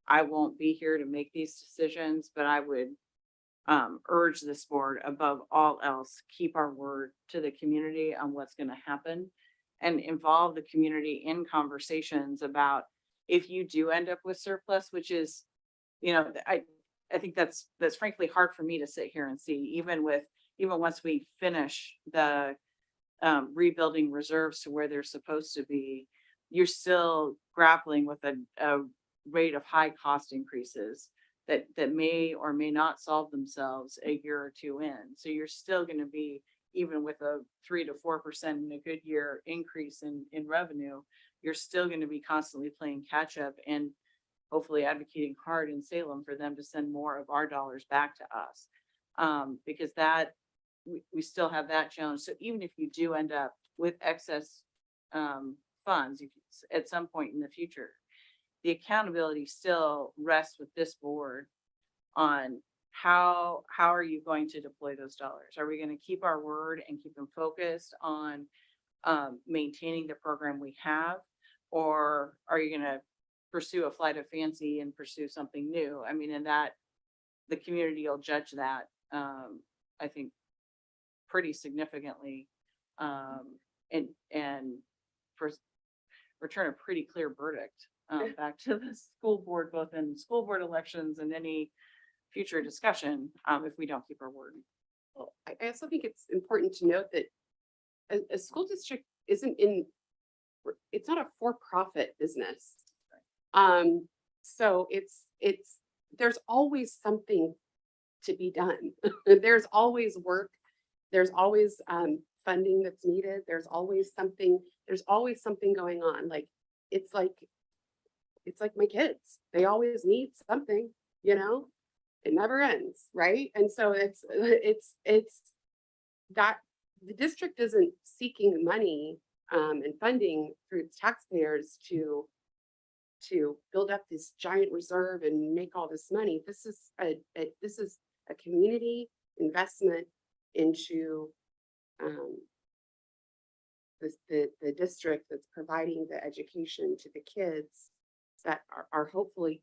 I won't be here to make these decisions, but I would urge this board above all else, keep our word to the community on what's going to happen and involve the community in conversations about if you do end up with surplus, which is, I think that's frankly hard for me to sit here and see, even once we finish the rebuilding reserves to where they're supposed to be, you're still grappling with a rate of high cost increases that may or may not solve themselves a year or two in. So you're still going to be, even with a 3 to 4% in a good year increase in revenue, you're still going to be constantly playing catch up and hopefully advocating hard in Salem for them to send more of our dollars back to us. Because that we still have that challenge. So even if you do end up with excess funds at some point in the future, the accountability still rests with this board on how are you going to deploy those dollars? Are we gonna keep our word and keep them focused on maintaining the program we have? Or are you gonna pursue a flight of fancy and pursue something new? I mean, and that, the community will judge that, I think, pretty significantly. And return a pretty clear verdict, back to the school board, both in school board elections and any future discussion, if we don't keep our word. Well, I also think it's important to note that a school district isn't it's not a for-profit business. So there's always something to be done. There's always work. There's always funding that's needed. There's always something going on. It's like my kids. They always need something, it never ends, right? And so it's that the district isn't seeking money and funding through its taxpayers to build up this giant reserve and make all this money. This is a community investment into the district that's providing the education to the kids that are hopefully,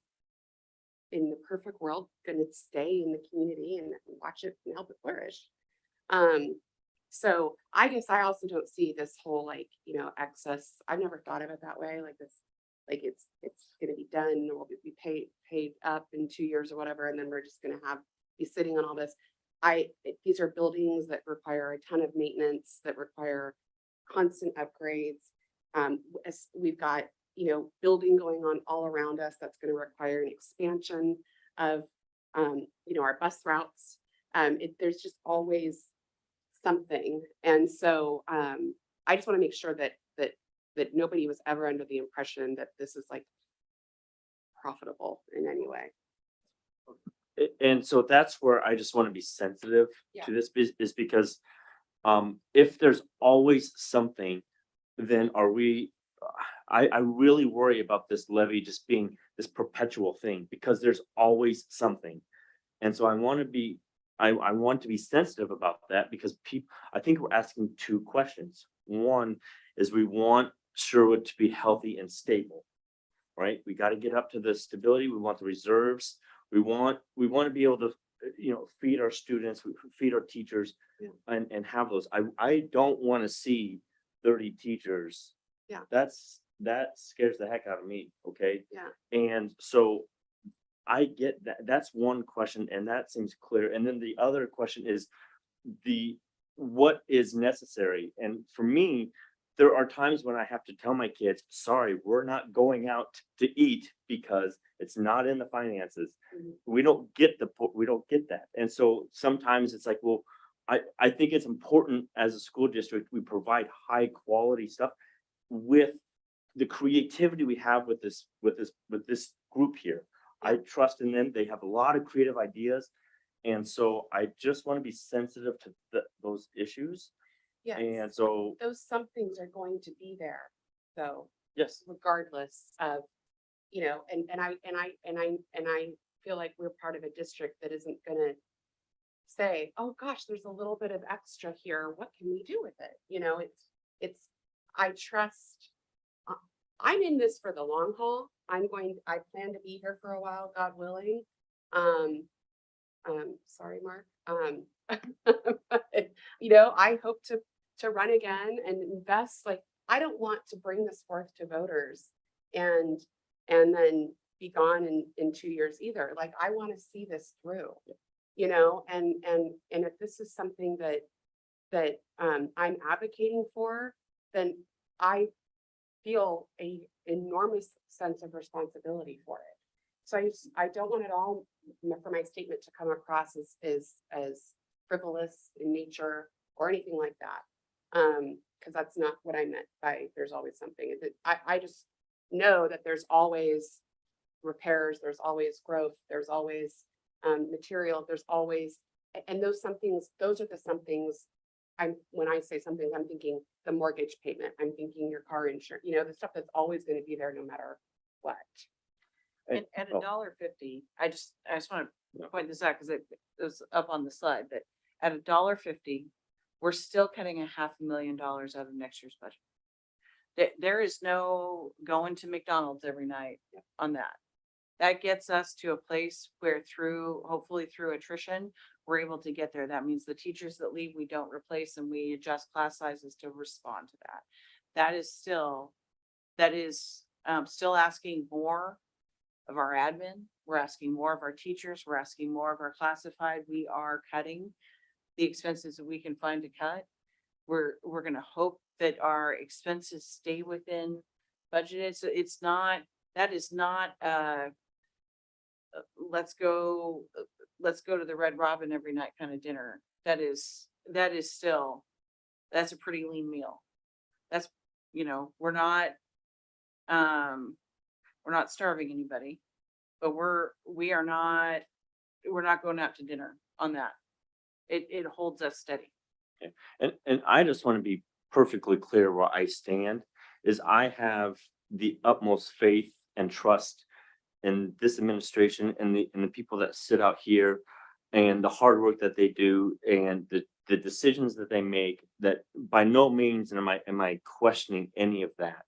in the perfect world, going to stay in the community and watch it and help it flourish. So I guess I also don't see this whole excess. I've never thought of it that way. It's going to be done. We'll be paid up in 2 years or whatever, and then we're just going to be sitting on all this. These are buildings that require a ton of maintenance, that require constant upgrades. We've got building going on all around us that's going to require an expansion of our bus routes. There's just always something, and so I just want to make sure that nobody was ever under the impression that this is profitable in any way. And so that's where I just want to be sensitive Yeah. to this is because if there's always something, then I really worry about this levy just being this perpetual thing, because there's always something. And so I want to be sensitive about that, because I think we're asking two questions. One is we want Sherwood to be healthy and stable, right? We got to get up to the stability. We want the reserves. We want to be able to, feed our students, feed our teachers, Yeah. and have those. I don't want to see 30 teachers. Yeah. That scares the heck out of me. Okay. Yeah. And so I get that. That's one question, and that seems clear. And then the other question is what is necessary. And for me, there are times when I have to tell my kids, sorry, we're not going out to eat because it's not in the finances. Mhm. We don't get that. And so sometimes it's like, well, I think it's important as a school district, we provide high quality stuff with the creativity we have with this group here. I trust in them. They have a lot of creative ideas. And so I just want to be sensitive to those issues. Yes. And so, Those some things are going to be there, though, yes, regardless of, and I feel like we're part of a district that isn't gonna say, oh gosh, there's a little bit of extra here. What can we do with it? I trust, I'm in this for the long haul. I plan to be here for a while, God willing. Sorry, Mark. I hope to run again and invest. I don't want to bring this forth to voters and then be gone in 2 years either. I want to see this through, and if this is something that I'm advocating for, then I feel a enormous sense of responsibility for it. So I don't want it all for my statement to come across as frivolous in nature or anything like that. Because that's not what I meant by there's always something. I just know that there's always repairs, there's always growth, there's always material, there's always, and those are the somethings. When I say something, I'm thinking the mortgage payment, I'm thinking your car insurance, the stuff that's always going to be there no matter what. And at $1.50, I just want to point this out because it was up on the slide that at $1.50, we're still cutting $500,000 out of next year's budget. There is no going to McDonald's every night on that. That gets us to a place where hopefully through attrition, we're able to get there. That means the teachers that leave, we don't replace and we adjust class sizes to respond to that. That is still asking more of our admin. We're asking more of our teachers. We're asking more of our classified. We are cutting the expenses that we can find to cut. We're going to hope that our expenses stay within budgeted. So that is not let's go to the Red Robin every night kind of dinner. That's a pretty lean meal. That's, we're not starving anybody, but we're not going out to dinner on that. It holds us steady. And I just want to be perfectly clear where I stand is I have the utmost faith and trust in this administration and the people that sit out here and the hard work that they do and the decisions that they make. That by no means am I questioning any of that.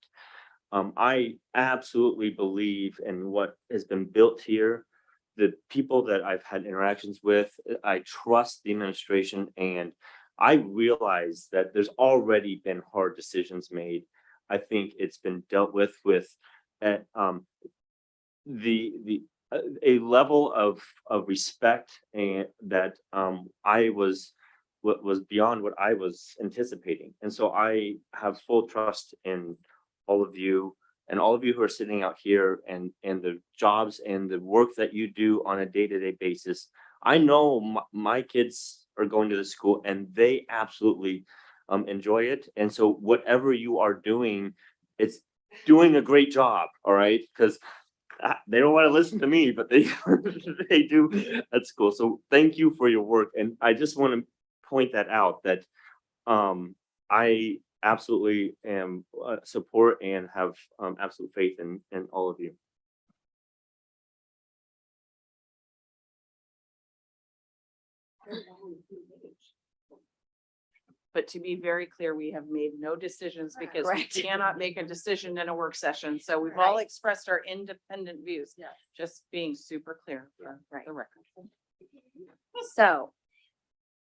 I absolutely believe in what has been built here. The people that I've had interactions with, I trust the administration, and I realize that there's already been hard decisions made. I think it's been dealt with a level of respect and that was beyond what I was anticipating. And so I have full trust in all of you and all of you who are sitting out here and the jobs and the work that you do on a day-to-day basis. I know my kids are going to the school and they absolutely enjoy it. And so whatever you are doing, it's doing a great job. All right. Because they don't want to listen to me, but they they do at school. So thank you for your work. And I just want to point that out that I absolutely am support and have absolute faith in all of you. But to be very clear, we have made no decisions because we Correct. cannot make a decision in a work session. So we've all Right. expressed our independent views. Yeah. Just being super clear for Right. the record. So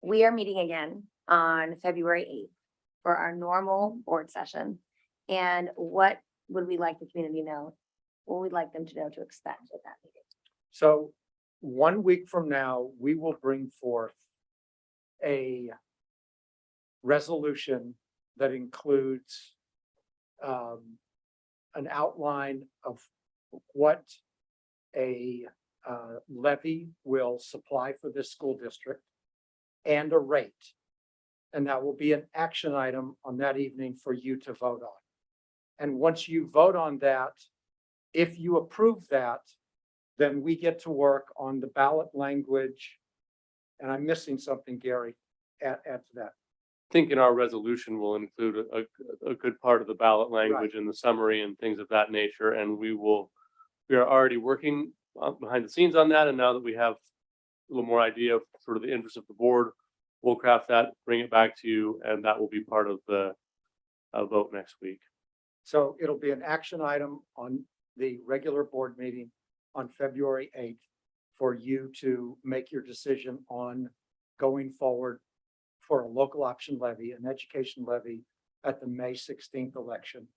we are meeting again on February 8th for our normal board session. And what would we like the community to know? What would we like them to know to expect at that meeting? So 1 week from now, we will bring forth a resolution that includes an outline of what a levy will supply for this school district and a rate. And that will be an action item on that evening for you to vote on. And once you vote on that, if you approve that, then we get to work on the ballot language. And I'm missing something, Gary, add to that. I think in our resolution will include a good part of the ballot language and the summary and things of that nature. And we are already working behind the scenes on that. And now that we have a little more idea of sort of the interest of the board, we'll craft that, bring it back to you, and that will be part of the vote next week. So it'll be an action item on the regular board meeting on February 8th for you to make your decision on going forward for a local option levy, an education levy at the May 16th election.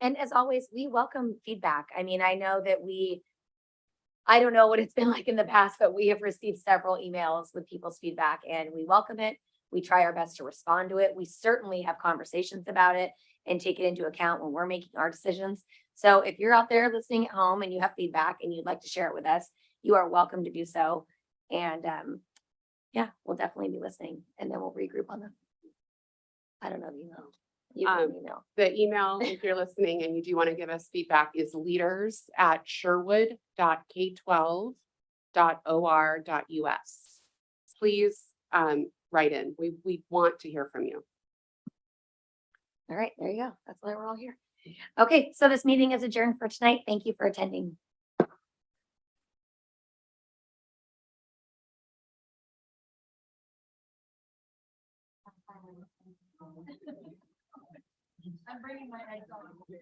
And as always, we welcome feedback. I mean, I know that I don't know what it's been like in the past, but we have received several emails with people's feedback and we welcome it. We try our best to respond to it. We certainly have conversations about it and take it into account when we're making our decisions. So if you're out there listening at home and you have feedback and you'd like to share it with us, you are welcome to do so. And yeah, we'll definitely be listening and then we'll regroup on them. I don't know if you know. You can email. The email, if you're listening and you do want to give us feedback, is leaders@sherwood.k12.or.us. Please write in. We want to hear from you. All right, there you go. That's why we're all here. Okay, so this meeting is adjourned for tonight. Thank you for attending. I'm bringing my headphones.